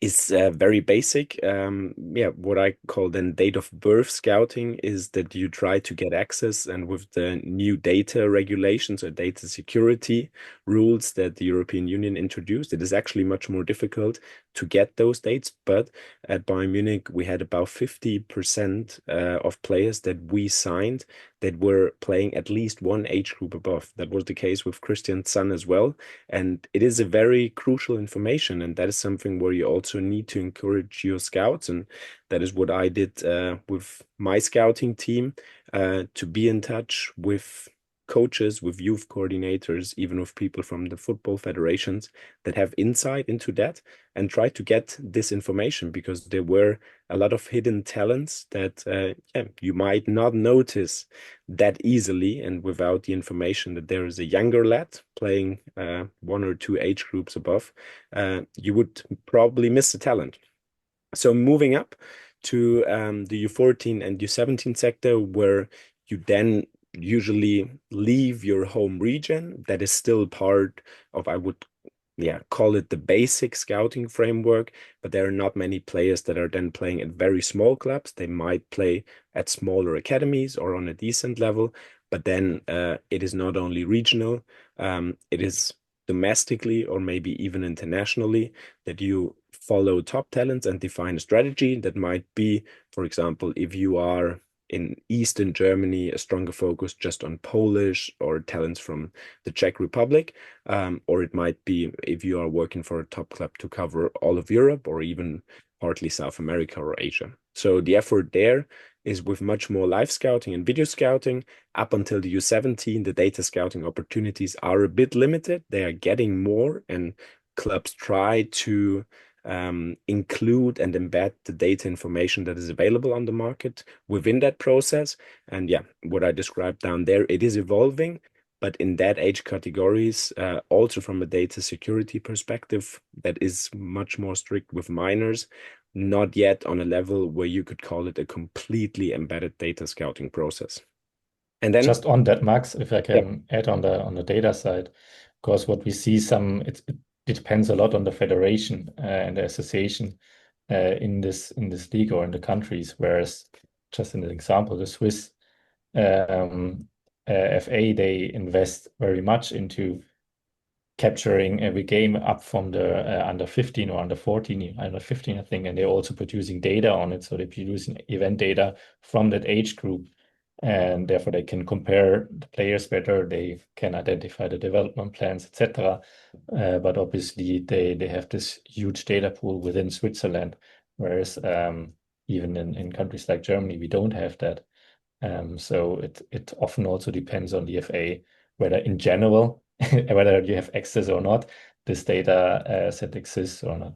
is very basic. What I call then date of birth scouting is that you try to get access, and with the new data regulations or data security rules that the European Union introduced, it is actually much more difficult to get those dates. But at Bayern Munich, we had about 50% of players that we signed that were playing at least one age group above. That was the case with Christian's son as well. And it is a very crucial information. And that is something where you also need to encourage your scouts. And that is what I did with my scouting team, to be in touch with coaches, with youth coordinators, even with people from the football federations that have insight into that, and try to get this information, because there were a lot of hidden talents that you might not notice that easily. And without the information that there is a younger lad playing 1 or 2 age groups above, you would probably miss the talent. So moving up to the U14 and U17 sector, where you then usually leave your home region, that is still part of, I would call it the basic scouting framework, but there are not many players that are then playing at very small clubs. They might play at smaller academies or on a decent level, but then it is not only regional, it is domestically or maybe even internationally that you follow top talents and define a strategy that might be, for example, if you are in Eastern Germany, a stronger focus just on Polish or talents from the Czech Republic, or it might be if you are working for a top club to cover all of Europe, or even partly South America or Asia. So the effort there is with much more live scouting and video scouting. Up until the U17, the data scouting opportunities are a bit limited. They are getting more, and clubs try to include and embed the data information that is available on the market within that process. And yeah, what I described down there, it is evolving, but in that age categories, also from a data security perspective, that is much more strict with minors, not yet on a level where you could call it a completely embedded data scouting process. And then just on that, Max, if I Yep. can add on the data side, because what we see it depends a lot on the federation and the association in this league or in the countries. Whereas, just an example, the Swiss FA, they invest very much into capturing every game up from the under 15 or under 14, under 15, I think, and they're also producing data on it. So they're producing event data from that age group, and therefore they can compare the players better. They can identify the development plans, etc. But obviously they have this huge data pool within Switzerland, whereas even in countries like Germany, we don't have that. So it often also depends on the FA, whether in general, whether you have access or not, this data set exists or not.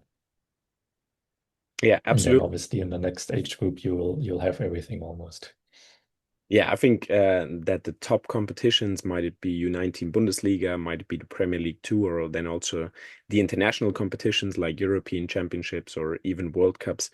Yeah, And then absolutely. obviously in the next age group, you'll have everything almost. Yeah, I think that the top competitions, might it be U19 Bundesliga, might it be the Premier League 2, or then also the international competitions like European Championships or even World Cups,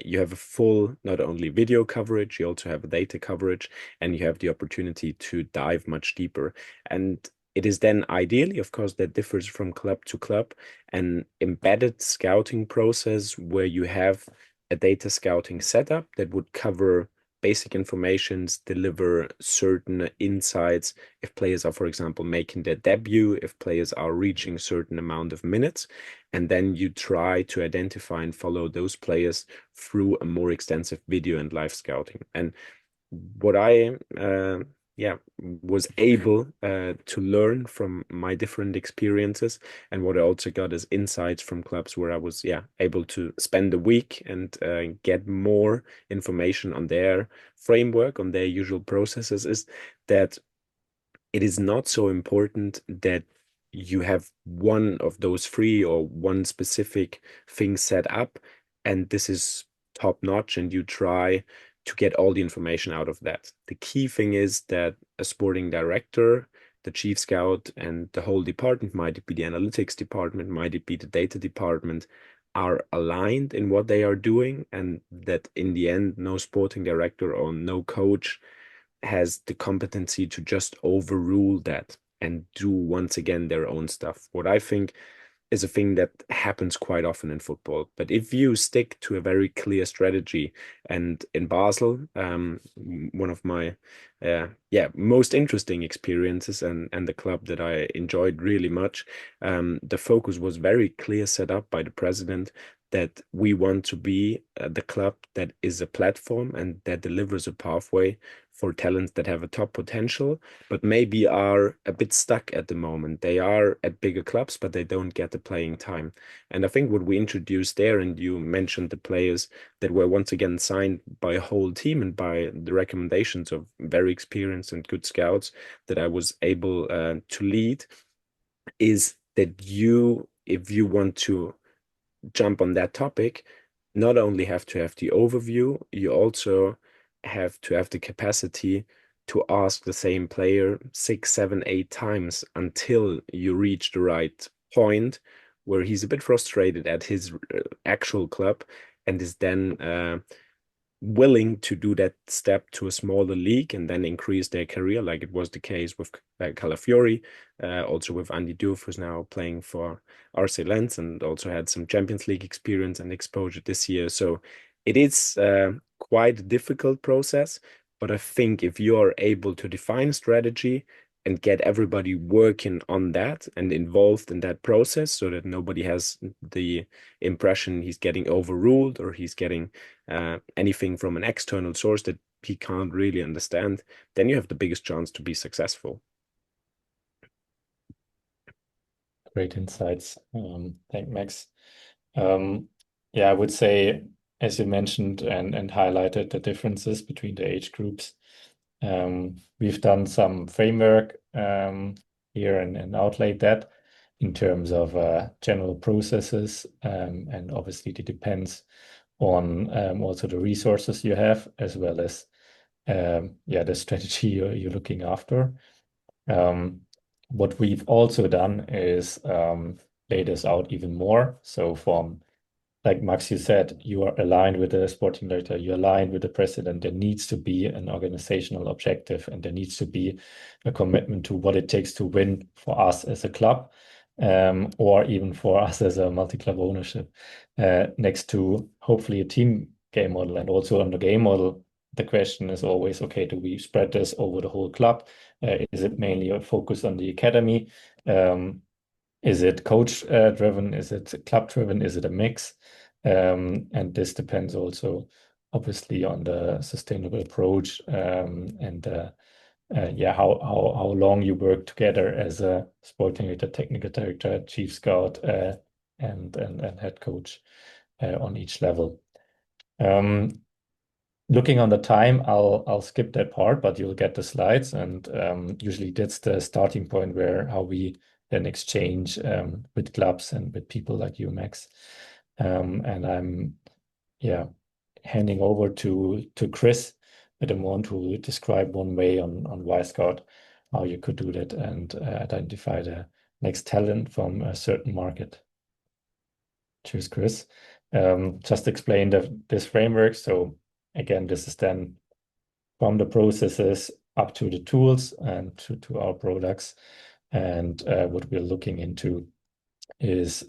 you have a full, not only video coverage, you also have a data coverage, and you have the opportunity to dive much deeper. And it is then ideally, of course, that differs from club to club, an embedded scouting process where you have a data scouting setup that would cover basic informations, deliver certain insights if players are, for example, making their debut, if players are reaching a certain amount of minutes, and then you try to identify and follow those players through a more extensive video and live scouting. And what I was able to learn from my different experiences, and what I also got as insights from clubs where I was able to spend a week and get more information on their framework, on their usual processes, is that it is not so important that you have one of those three or one specific thing set up and this is top notch and you try to get all the information out of that. The key thing is that a sporting director, the chief scout, and the whole department, might it be the analytics department, might it be the data department, are aligned in what they are doing, and that in the end, no sporting director or no coach has the competency to just overrule that and do once again their own stuff. What I think is a thing that happens quite often in football. But if you stick to a very clear strategy, and in Basel, one of my most interesting experiences and the club that I enjoyed really much, the focus was very clear, set up by the president, that we want to be the club that is a platform and that delivers a pathway for talents that have a top potential, but maybe are a bit stuck at the moment. They are at bigger clubs, but they don't get the playing time. And I think what we introduced there, and you mentioned the players that were once again signed by a whole team and by the recommendations of very experienced and good scouts that I was able to lead, is that if you want to jump on that topic, not only have to have the overview, you also have to have the capacity to ask the same player 6, 7, 8 times until you reach the right point where he's a bit frustrated at his actual club and is then willing to do that step to a smaller league and then increase their career, like it was the case with Calafiori, also with Andy Diouf, who's now playing for RC Lens and also had some Champions League experience and exposure this year. So it is quite a difficult process, but I think if you are able to define a strategy and get everybody working on that and involved in that process so that nobody has the impression he's getting overruled or he's getting anything from an external source that he can't really understand, then you have the biggest chance to be successful. Great insights. Thank Max. Yeah, I would say, as you mentioned and highlighted the differences between the age groups, we've done some framework here and outlaid that in terms of general processes, and obviously it depends on also the resources you have, as well as the strategy you're looking after. What we've also done is lay this out even more. So from, like Max, you said, you are aligned with the sporting director, you're aligned with the president. There needs to be an organizational objective, and there needs to be a commitment to what it takes to win for us as a club, or even for us as a multi-club ownership, next to hopefully a team game model. And also on the game model, the question is always, okay, do we spread this over the whole club? Is it mainly a focus on the academy? Is it coach driven? Is it club driven? Is it a mix? And this depends also, obviously, on the sustainable approach, and how long you work together as a sporting director, technical director, chief scout, and head coach on each level. Looking on the time, I'll skip that part, but you'll get the slides, and usually that's the starting point where how we then exchange with clubs and with people like you, Max. And I'm handing over to Chris at the moment, who will describe one way on Wyscout how you could do that and identify the next talent from a certain market. Cheers, Chris. Just explain this framework. So again, this is then from the processes up to the tools and to our products. And what we're looking into is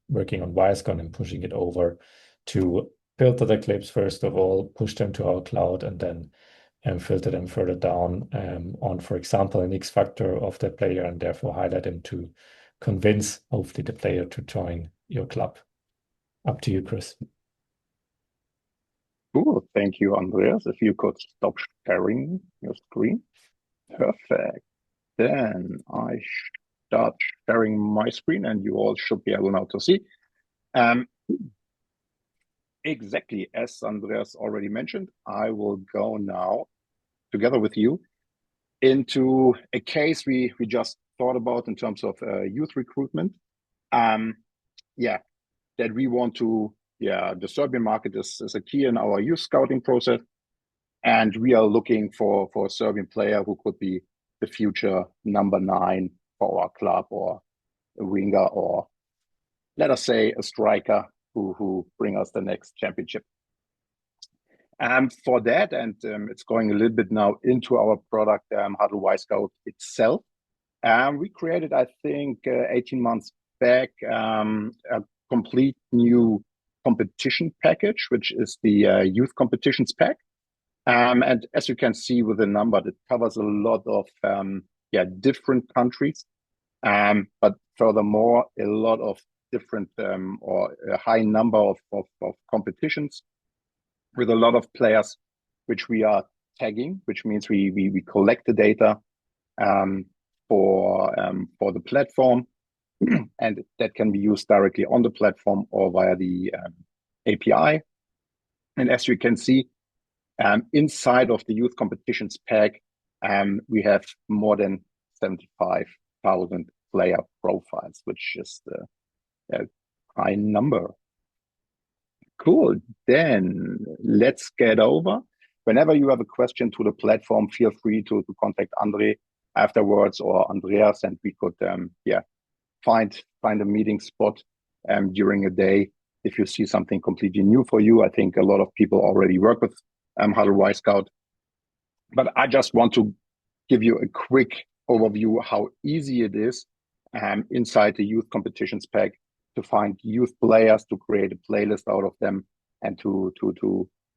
working on Wyscout and pushing it over to filter the clips first of all, push them to our cloud, and then filter them further down on, for example, an X factor of the player, and therefore highlight them to convince hopefully the player to join your club. Up to you, Chris. Cool. Thank you, Andreas. If you could stop sharing your screen. Perfect. Then I start sharing my screen, and you all should be able now to see. Exactly as Andreas already mentioned, I will go now together with you into a case we just thought about in terms of youth recruitment. That we want to, the Serbian market is a key in our youth scouting process. And we are looking for a Serbian player who could be the future number 9 for our club, or a winger, or let us say a striker who bring us the next championship. For that, and it's going a little bit now into our product, Hudl Wyscout itself. We created, I think, 18 months back, a complete new competition package, which is the youth competitions pack. And as you can see with the number, it covers a lot of different countries, but furthermore, a lot of different or a high number of competitions with a lot of players, which we are tagging, which means we collect the data for the platform, and that can be used directly on the platform or via the API. And as you can see, inside of the youth competitions pack, we have more than 75,000 player profiles, which is a high number. Cool. Then let's get over. Whenever you have a question to the platform, feel free to contact Andre afterwards or Andreas, and we could find a meeting spot during a day. If you see something completely new for you, I think a lot of people already work with Hudl Wyscout, but I just want to give you a quick overview how easy it is inside the youth competitions pack to find youth players, to create a playlist out of them, and to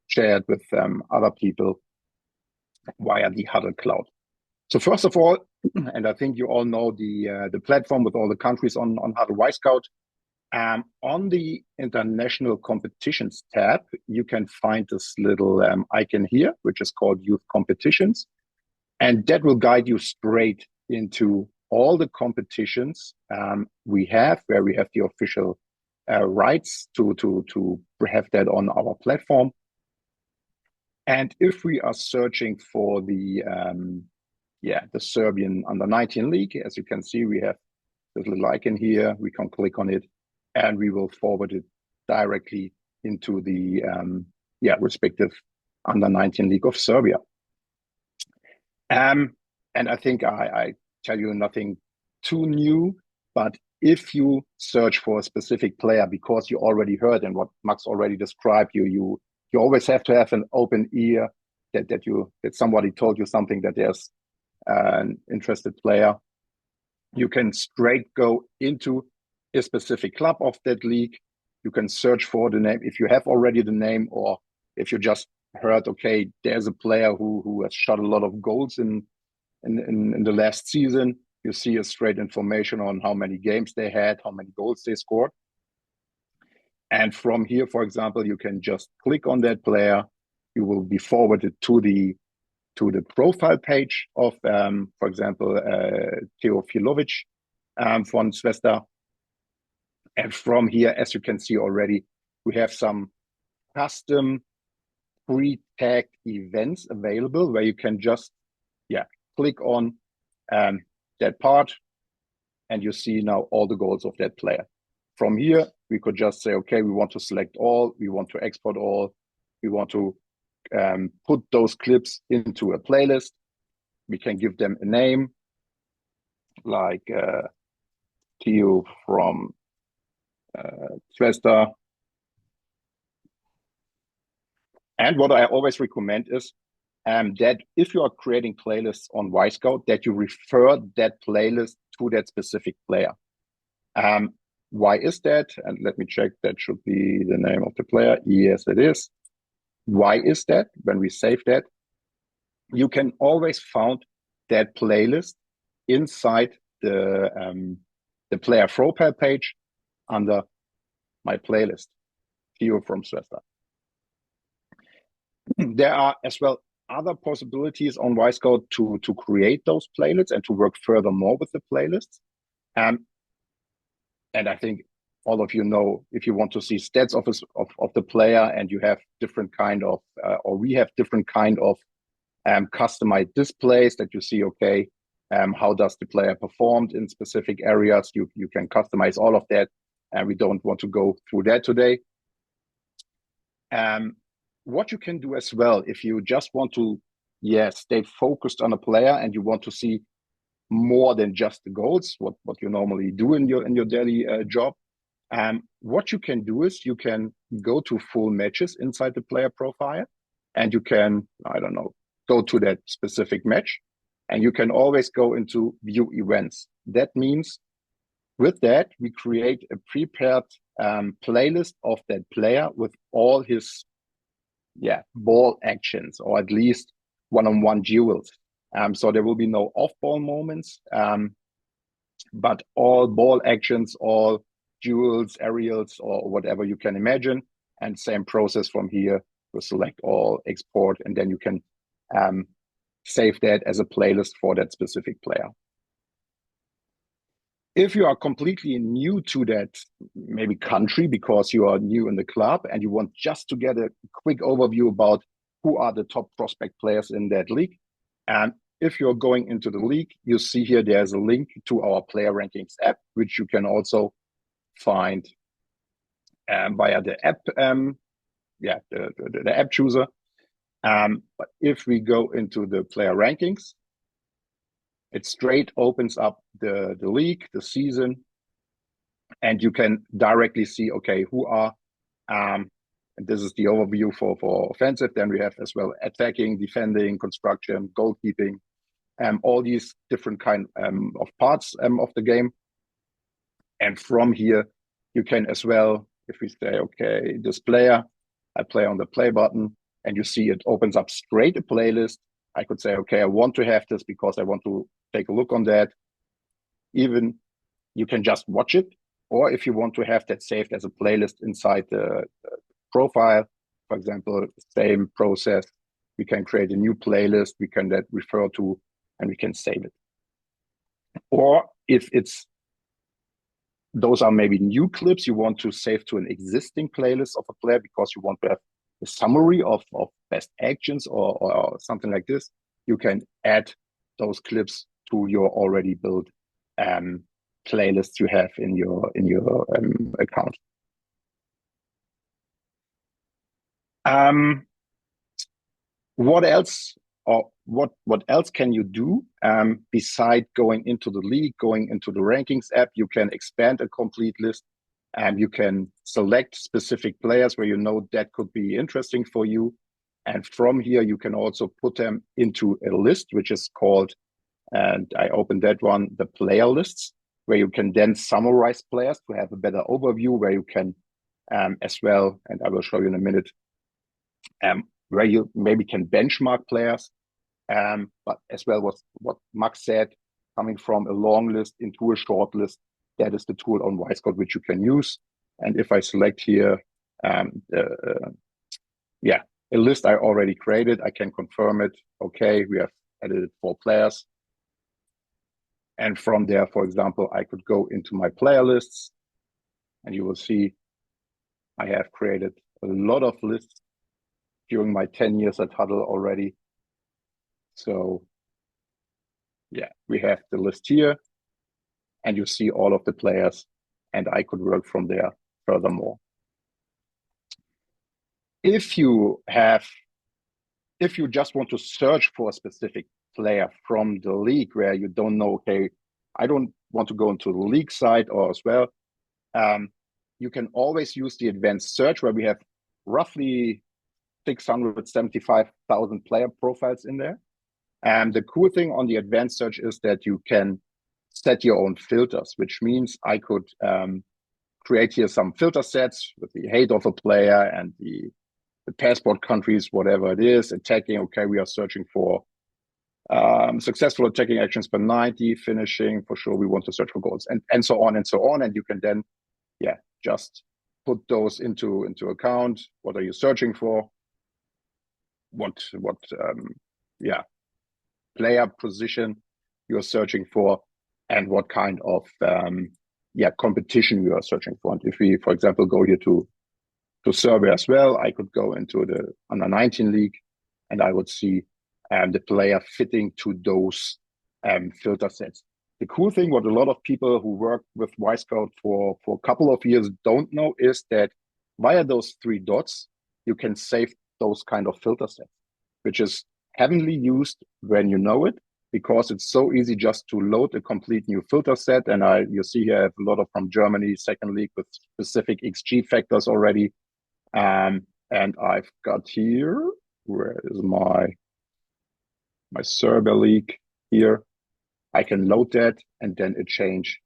share it with other people via the Hudl Cloud. So first of all, and I think you all know the platform with all the countries on Hudl Wyscout. On the international competitions tab, you can find this little icon here, which is called Youth Competitions. And that will guide you straight into all the competitions we have, where we have the official rights to have that on our platform. And if we are searching for the Serbian under-19 league, as you can see, we have this little icon here. We can click on it, and we will forward it directly into the respective under-19 league of Serbia. And I think I tell you nothing too new, but if you search for a specific player because you already heard and what Max already described, you always have to have an open ear that somebody told you something, that there's an interested player. You can straight go into a specific club of that league. You can search for the name if you have already the name, or if you just heard, okay, there's a player who has shot a lot of goals in the last season. You see a straight information on how many games they had, how many goals they scored. And from here, for example, you can just click on that player. You will be forwarded to the profile page of, for example, Teofilovic von Svesta. And from here, as you can see already, we have some custom pre-tagged events available where you can just click on that part, and you see now all the goals of that player. From here, we could just say, okay, we want to select all, we want to export all, we want to put those clips into a playlist. We can give them a name, like Theo from Svesta. And what I always recommend is that if you are creating playlists on Wyscout, that you refer that playlist to that specific player. Why is that? And let me check, that should be the name of the player. Yes, it is. Why is that? When we save that, you can always find that playlist inside the player profile page under my playlist, Theo from Svesta. There are as well other possibilities on Wyscout to create those playlists and to work furthermore with the playlists. And I think all of you know, if you want to see stats of the player, and you have different kind of, or we have different kind of customized displays that you see, okay, how does the player performed in specific areas? You can customize all of that, and we don't want to go through that today. What you can do as well, if you just want to stay focused on a player and you want to see more than just the goals, what you normally do in your daily job, what you can do is you can go to full matches inside the player profile, and you can, I don't know, go to that specific match, and you can always go into view events. That means with that, we create a prepared playlist of that player with all his ball actions, or at least one-on-one duels. So there will be no off-ball moments, but all ball actions, all duels, aerials, or whatever you can imagine. And same process from here. You select all, export, and then you can save that as a playlist for that specific player. If you are completely new to that maybe country because you are new in the club and you want just to get a quick overview about who are the top prospect players in that league, and if you're going into the league, you see here there's a link to our player rankings app, which you can also find via the app, the app chooser. But if we go into the player rankings, it straight opens up the league, the season, and you can directly see, okay, who are, and this is the overview for offensive. Then we have as well attacking, defending, construction, goalkeeping, all these different kind of parts of the game. And from here, you can as well, if we say, okay, this player, I play on the play button, and you see it opens up straight a playlist. I could say, okay, I want to have this because I want to take a look on that. Even you can just watch it, or if you want to have that saved as a playlist inside the profile, for example, same process, we can create a new playlist, we can that refer to, and we can save it. Or if it's those are maybe new clips you want to save to an existing playlist of a player because you want to have a summary of best actions or something like this. You can add those clips to your already built playlists you have in your account. What else, or what else can you do beside going into the league, going into the rankings app? You can expand a complete list, and you can select specific players where you know that could be interesting for you. And from here, you can also put them into a list, which is called, and I opened that one, the player lists, where you can then summarize players to have a better overview, where you can as well, and I will show you in a minute, where you maybe can benchmark players, but as well what Max said, coming from a long list into a short list, that is the tool on Wisecout which you can use. And if I select here, a list I already created, I can confirm it. Okay, we have added 4 players. And from there, for example, I could go into my player lists, and you will see I have created a lot of lists during my 10 years at Hudl already. So yeah, we have the list here, and you see all of the players, and I could work from there furthermore. If you just want to search for a specific player from the league where you don't know, okay, I don't want to go into the league side or as well, you can always use the advanced search where we have roughly 675,000 player profiles in there. And the cool thing on the advanced search is that you can set your own filters, which means I could create here some filter sets with the height of a player and the passport countries, whatever it is, attacking. Okay, we are searching for successful attacking actions per 90, finishing for sure. We want to search for goals, and so on and so on. And you can then, just put those into account. What are you searching for? What player position you're searching for, and what kind of competition you are searching for. And if we, for example, go here to Serbia as well, I could go into the under-19 league, and I would see the player fitting to those filter sets. The cool thing, what a lot of people who work with Wisecout for a couple of years don't know, is that via those 3 dots, you can save those kind of filter sets, which is heavily used when you know it, because it's so easy just to load a complete new filter set. And you see here I have a lot of from Germany, second league with specific XG factors already. And I've got here, where is my Serbia league here? I can load that, and then it change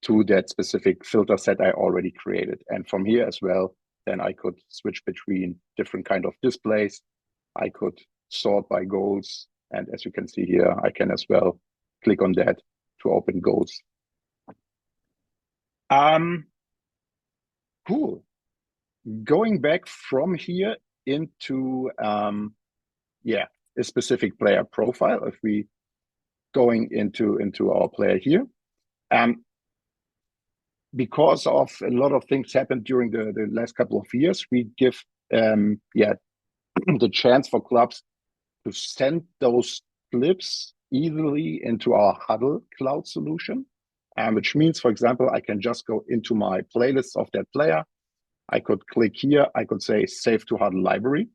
to that specific filter set I already created. And from here as well, then I could switch between different kind of displays. I could sort by goals. And as you can see here, I can as well click on that to open goals. Cool. Going back from here into a specific player profile, if we going into our player here, because of a lot of things happened during the last couple of years, we give the chance for clubs to send those clips easily into our Hudl cloud solution, which means, for example, I can just go into my playlist of that player. I could click here. I could say save to Hudl library.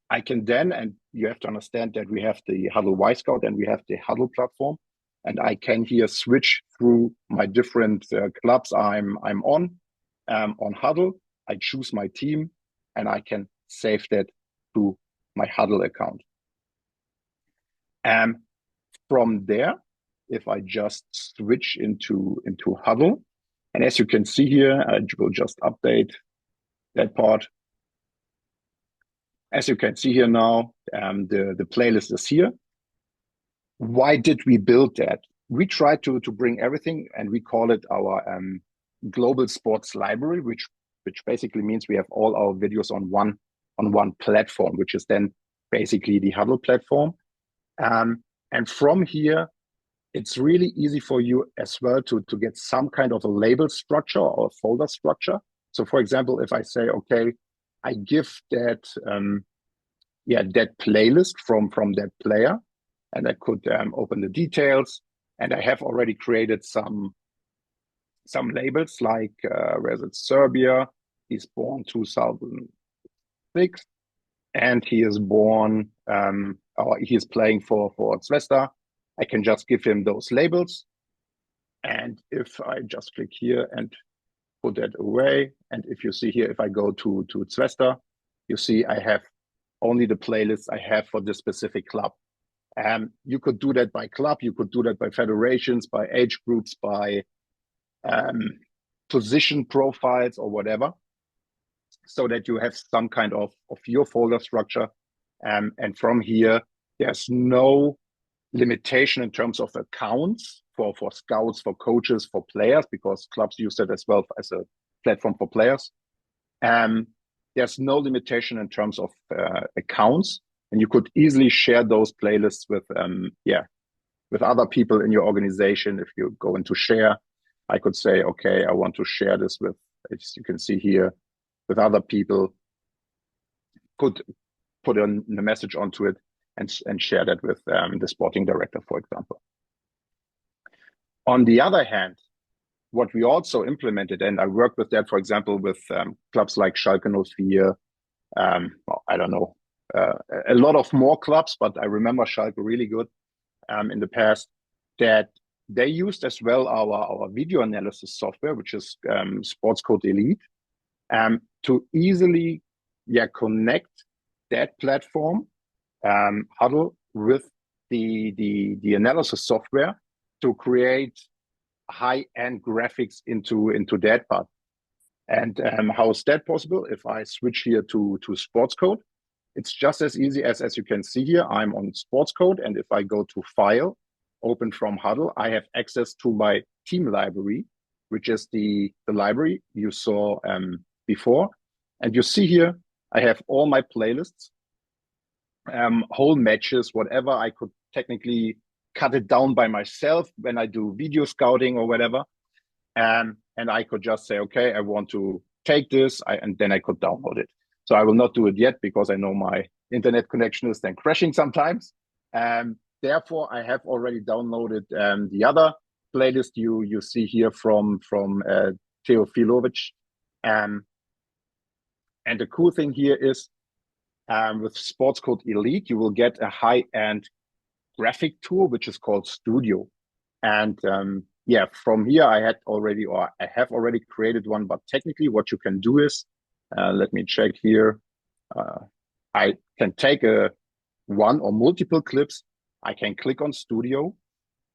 I can then, and you have to understand that we have the Hudl Wisecout and we have the Hudl platform, and I can here switch through my different clubs I'm on Hudl. I choose my team, and I can save that to my Hudl account. And from there, if I just switch into Hudl, and as you can see here, I will just update that part. As you can see here now, the playlist is here. Why did we build that? We tried to bring everything, and we call it our global sports library, which basically means we have all our videos on one platform, which is then basically the Hudl platform. And from here, it's really easy for you as well to get some kind of a label structure or a folder structure. So for example, if I say, okay, I give that that playlist from that player, and I could open the details, and I have already created some labels like where is it, Serbia, he's born 2006, and he is born or he is playing for Zvezda. I can just give him those labels, and if I just click here and put that away, and if you see here, if I go to Zvezda, you see I have only the playlists I have for this specific club. You could do that by club, you could do that by federations, by age groups, by position profiles or whatever, so that you have some kind of your folder structure. And from here, there's no limitation in terms of accounts for scouts, for coaches, for players, because clubs use that as well as a platform for players. There's no limitation in terms of accounts, and you could easily share those playlists with other people in your organization. If you go into share, I could say, okay, I want to share this with, as you can see here, with other people. Could put a message onto it and share that with the sporting director, for example. On the other hand, what we also implemented, and I worked with that, for example, with clubs like Schalke 04, I don't know, a lot of more clubs, but I remember Schalke really good in the past, that they used as well our video analysis software, which is Sportscode Elite, to easily connect that platform, Hudl, with the analysis software to create high-end graphics into that part. And how is that possible? If I switch here to Sportscode, it's just as easy as you can see here. I'm on Sportscode, and if I go to File, Open from Hudl, I have access to my team library, which is the library you saw before. And you see here, I have all my playlists, whole matches, whatever. I could technically cut it down by myself when I do video scouting or whatever. And I could just say, okay, I want to take this, and then I could download it. So I will not do it yet because I know my internet connection is then crashing sometimes. Therefore, I have already downloaded the other playlist you see here from Teofilovic. And the cool thing here is with Sportscode Elite, you will get a high-end graphic tool, which is called Studio. And from here, I have already created one, but technically what you can do is, let me check here. I can take one or multiple clips. I can click on Studio,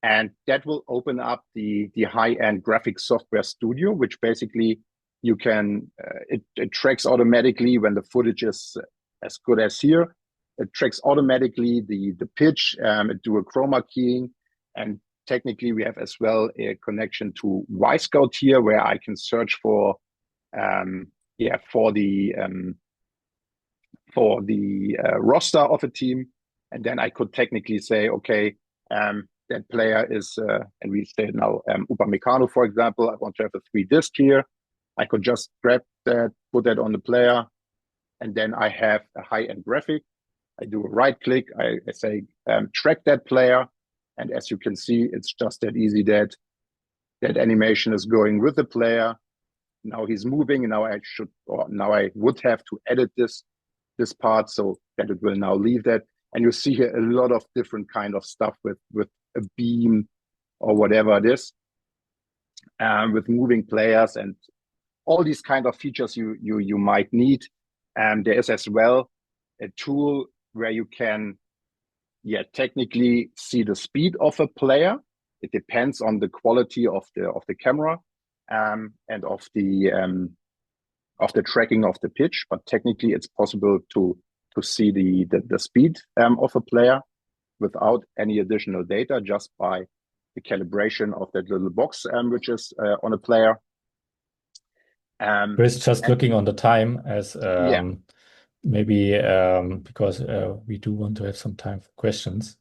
and that will open up the high-end graphic software Studio, which basically you can, it tracks automatically when the footage is as good as here. It tracks automatically the pitch, it do a chroma keying, and technically we have as well a connection to Wisecout here, where I can search for the roster of a team, and then I could technically say, okay, that player is, and we say now Upamecano, for example. I want to have a 3 disc here. I could just grab that, put that on the player, and then I have a high-end graphic. I do a right click, I say track that player, and as you can see, it's just that easy that animation is going with the player. Now he's moving, and now I would have to edit this part so that it will now leave that. And you see here a lot of different kind of stuff with a beam or whatever it is, with moving players and all these kind of features you might need. And there is as well a tool where you can technically see the speed of a player. It depends on the quality of the camera and of the tracking of the pitch, but technically it's possible to see the speed of a player without any additional data, just by the calibration of that little box which is on a player. Chris, just looking on the time as maybe because we do want to have some time for questions.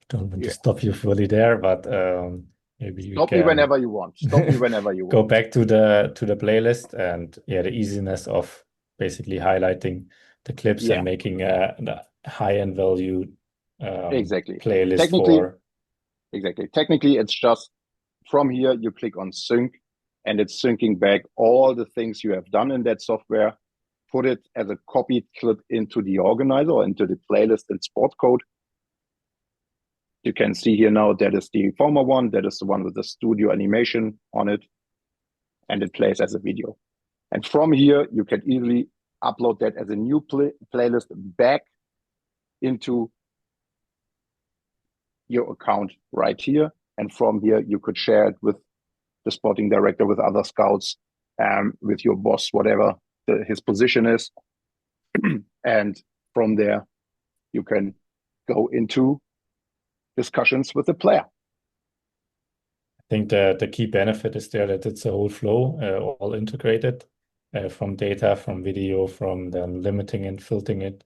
don't want to stop you fully there, but maybe you Stop me can whenever you want. Stop me whenever you go want. back to the playlist, and the easiness of basically highlighting the clips and making the high-end value Exactly. playlist Technically, it's just from here you click on sync, and it's syncing back all the things you have done in that software. Put it as a copied clip into the organizer or into the playlist in sport code. You can see here now that is the former one. That is the one with the studio animation on it. And it plays as a video. And from here, you can easily upload that as a new playlist back into your account right here. And from here, you could share it with the sporting director, with other scouts, with your boss, whatever his position is. And from there, you can go into discussions with the player. I think the key benefit is there that it's a whole flow, all integrated, from data, from video, from then limiting and filtering it,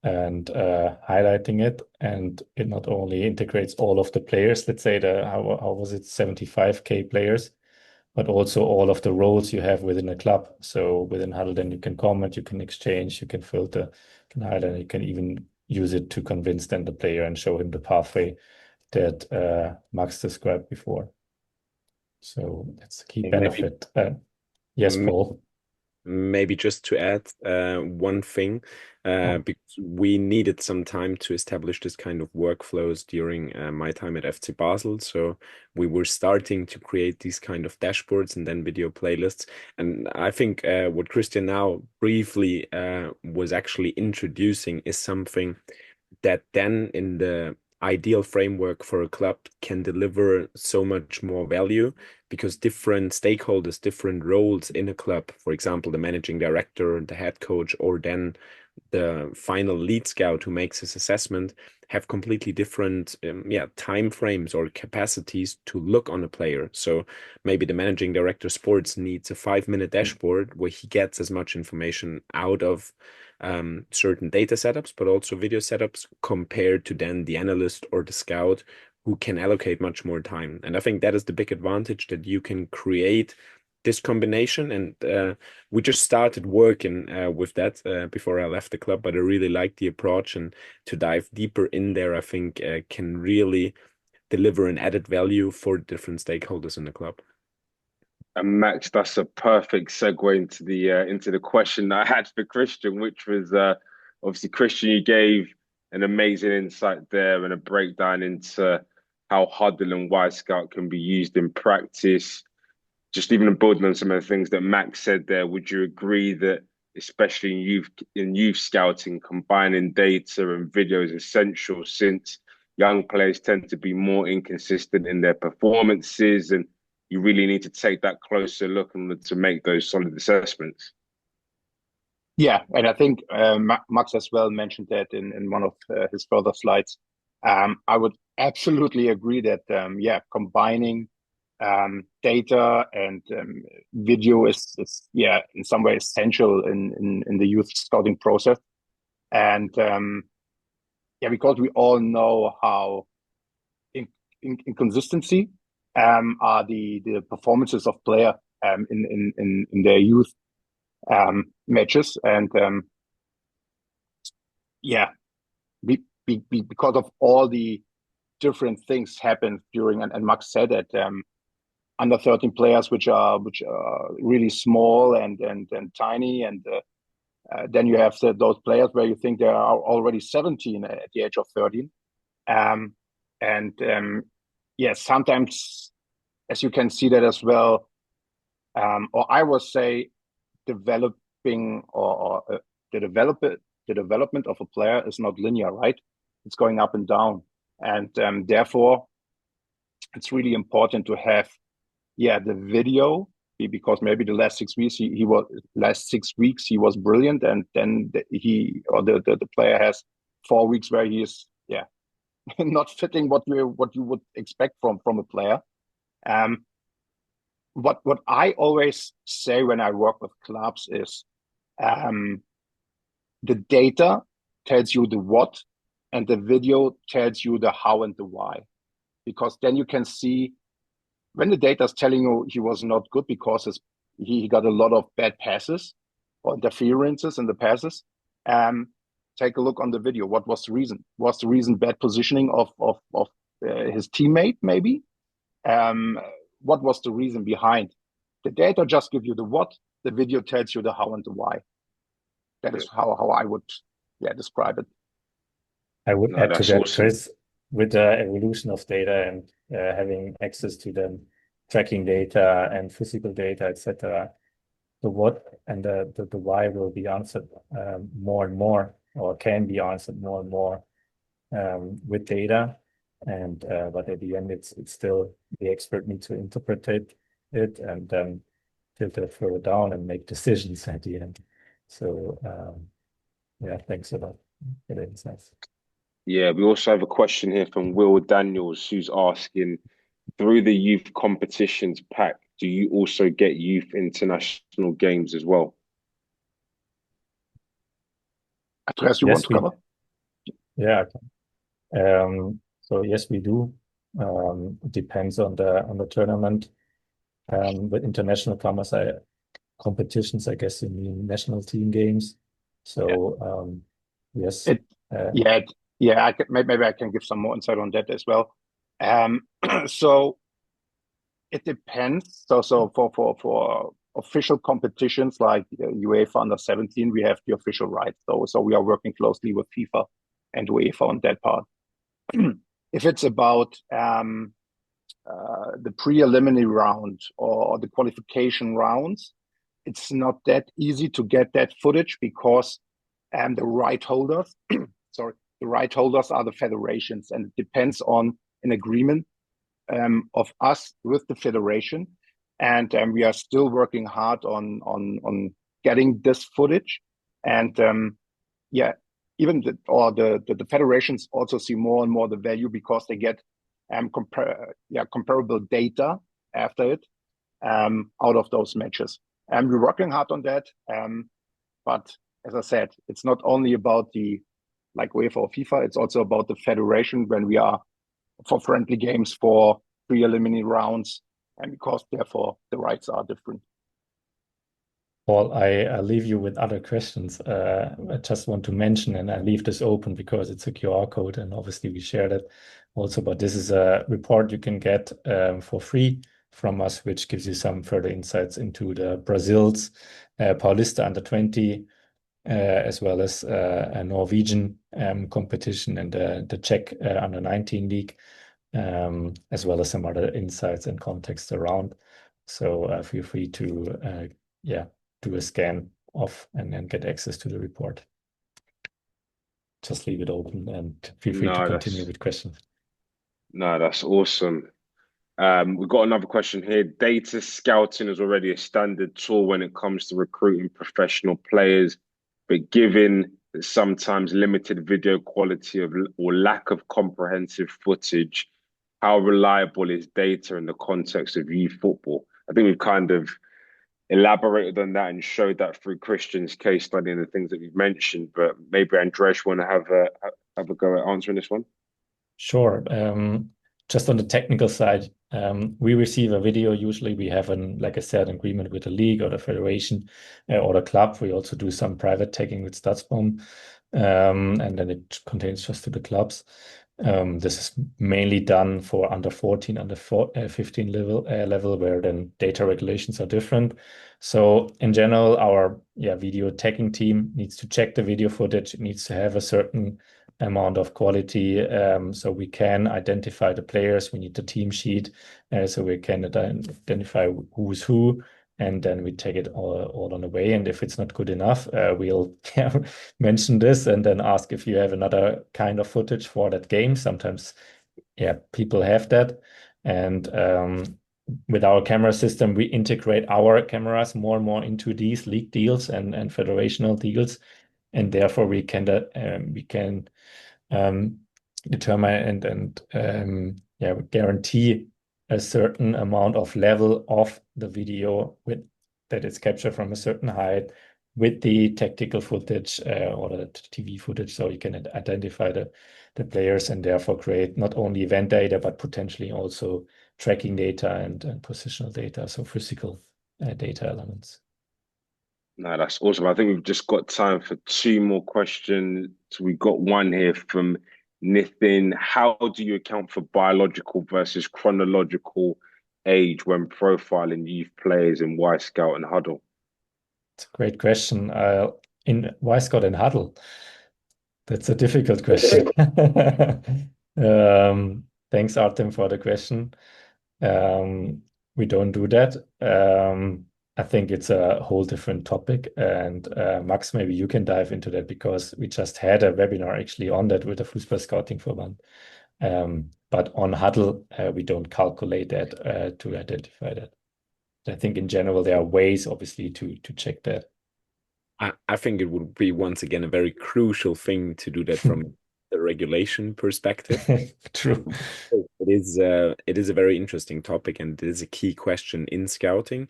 and highlighting it. And it not only integrates all of the players, let's say how was it, 75K players, but also all of the roles you have within a club. So within Hudl, then you can comment, you can exchange, you can filter, you can highlight, you can even use it to convince then the player and show him the pathway that Max described before. So that's the key benefit. Yes, Paul. Maybe just to add one thing, because we needed some time to establish this kind of workflows during my time at FC Basel. So we were starting to create these kind of dashboards and then video playlists. And I think what Christian now briefly was actually introducing is something that then in the ideal framework for a club can deliver so much more value, because different stakeholders, different roles in a club, for example, the managing director, the head coach, or then the final lead scout who makes his assessment, have completely different time frames or capacities to look on a player. So maybe the managing director sports needs a 5-minute dashboard where he gets as much information out of certain data setups, but also video setups, compared to then the analyst or the scout who can allocate much more time. And I think that is the big advantage, that you can create this combination. And we just started working with that before I left the club, but I really like the approach, and to dive deeper in there, I think can really deliver an added value for different stakeholders in the club. And Max, that's a perfect segue into the question that I had for Christian, which was obviously, Christian, you gave an amazing insight there and a breakdown into how Hudl and Y-Scout can be used in practice. Just even building on some of the things that Max said there, would you agree that, especially in youth scouting, combining data and video is essential, since young players tend to be more inconsistent in their performances, and you really need to take that closer look to make those solid assessments? Yeah, and I think Max as well mentioned that in one of his further slides. I would absolutely agree that combining data and video is in some way essential in the youth scouting process. And because we all know how inconsistency are the performances of player in their youth matches, and because of all the different things happen during, and Max said that under 13 players which are really small and tiny, and then you have those players where you think they are already 17 at the age of 13, sometimes, as you can see that as well, or I would say, developing or the development of a player is not linear, right? It's going up and down, and therefore it's really important to have the video, because maybe the last 6 weeks he was brilliant, and then the player has 4 weeks where he is not fitting what you would expect from a player. What I always say when I work with clubs is, the data tells you the what, and the video tells you the how and the why. Because then you can see when the data is telling you he was not good because he got a lot of bad passes or interferences in the passes. Take a look on the video. What was the reason? Was the reason bad positioning of his teammate, maybe? What was the reason behind? The data just give you the what, the video tells you the how and the why. That is how I would describe it. I would add to that, awesome. Chris, with the evolution of data and having access to the tracking data and physical data, etc. The what and the why will be answered more and more, or can be answered more and more with data. And but at the end, it's still the expert needs to interpret it and then filter it further down and make decisions at the end. So yeah, thanks a lot for the insights. Yeah, we also have a question here from Will Daniels, who's asking, through the youth competitions pack, do you also get youth international games as well? Andreas, you want to cover? Yeah. So yes, we do. It depends on the tournament. With international competitions, I guess you mean national team games. So yes. Maybe I can give some more insight on that as well. So it depends. So for official competitions like UEFA Under-17, we have the official rights. So we are working closely with FIFA and UEFA on that part. If it's about the pre-eliminatory round or the qualification rounds, it's not that easy to get that footage because the right holders, the right holders are the federations, and it depends on an agreement of us with the federation. And we are still working hard on getting this footage. And even the federations also see more and more the value because they get comparable data after it out of those matches. And we're working hard on that. But as I said, it's not only about like UEFA or FIFA, it's also about the federation when we are for friendly games, for pre-eliminatory rounds, and because therefore the rights are different. Paul, I leave you with other questions. I just want to mention, and I leave this open because it's a QR code, and obviously we share that also. But this is a report you can get for free from us, which gives you some further insights into the Brazil's Paulista Under-20, as well as a Norwegian competition and the Czech Under-19 league, as well as some other insights and context around. So feel free to do a scan of and then get access to the report. Just leave it open and feel free to continue with questions. No, that's awesome. We've got another question here. Data scouting is already a standard tool when it comes to recruiting professional players, but given that sometimes limited video quality or lack of comprehensive footage, how reliable is data in the context of youth football? I think we've kind of elaborated on that and showed that through Christian's case study and the things that we've mentioned, but maybe Andreas want to have a go at answering this one? Sure. Just on the technical side, we receive a video. Usually we have like I said, agreement with the league or the federation or the club. We also do some private tagging with Statsbom, and then it contains just to the clubs. This is mainly done for under 14, under 15 level, where then data regulations are different. So in general, our video tagging team needs to check the video footage. It needs to have a certain amount of quality, so we can identify the players. We need the team sheet, so we can identify who's who, and then we take it all on the way. And if it's not good enough, we'll mention this and then ask if you have another kind of footage for that game. Sometimes, people have that. And with our camera system, we integrate our cameras more and more into these league deals and federational deals. And therefore we can determine and guarantee a certain amount of level of the video that is captured from a certain height with the tactical footage or the TV footage, so you can identify the players, and therefore create not only event data, but potentially also tracking data and positional data, so physical data elements. No, that's awesome. I think we've just got time for 2 more questions. We got one here from Nithin. How do you account for biological versus chronological age when profiling youth players in Y-Scout and Hudl? It's a great question. In Y-Scout and Hudl, that's a difficult question. Thanks, Artem, for the question. We don't do that. I think it's a whole different topic. And Max, maybe you can dive into that, because we just had a webinar actually on that with the Fussball Scouting Verband. But on Hudl, we don't calculate that to identify that. I think in general, there are ways, obviously, to check that. I think it would be, once again, a very crucial thing to do that from the regulation perspective. True. It is a very interesting topic, and it is a key question in scouting.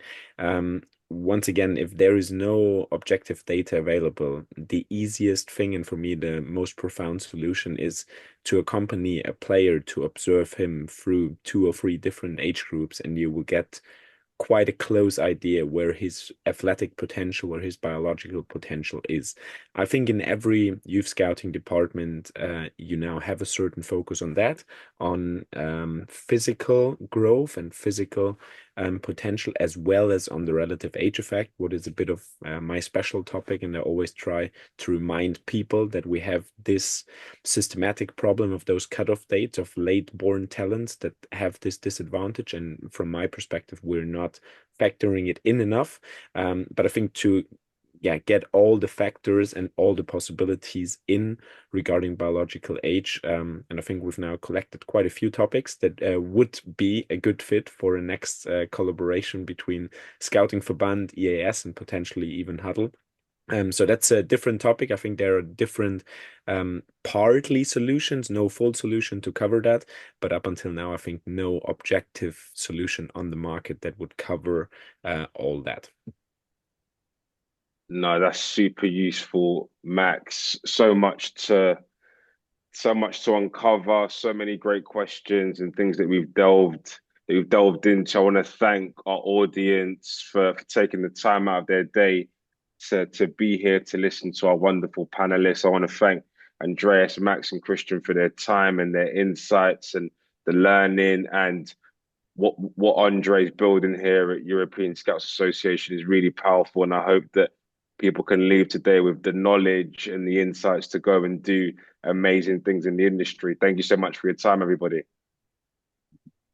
Once again, if there is no objective data available, the easiest thing, and for me the most profound solution, is to accompany a player to observe him through 2 or 3 different age groups, and you will get quite a close idea where his athletic potential or his biological potential is. I think in every youth scouting department, you now have a certain focus on that, on physical growth and physical potential, as well as on the relative age effect, what is a bit of my special topic. And I always try to remind people that we have this systematic problem of those cutoff dates of late born talents that have this disadvantage. And from my perspective, we're not factoring it in enough. But I think to get all the factors and all the possibilities in regarding biological age. And I think we've now collected quite a few topics that would be a good fit for a next collaboration between Scouting Verband, EAS, and potentially even Hudl. So that's a different topic. I think there are different partly solutions, no full solution to cover that. But up until now, I think no objective solution on the market that would cover all that. No, that's super useful, Max. So much to uncover, so many great questions and things that we've delved into. I want to thank our audience for taking the time out of their day to be here to listen to our wonderful panelists. I want to thank Andreas, Max, and Christian for their time and their insights and the learning, and what Andre is building here at European Scouts Association is really powerful. And I hope that people can leave today with the knowledge and the insights to go and do amazing things in the industry. Thank you so much for your time, everybody.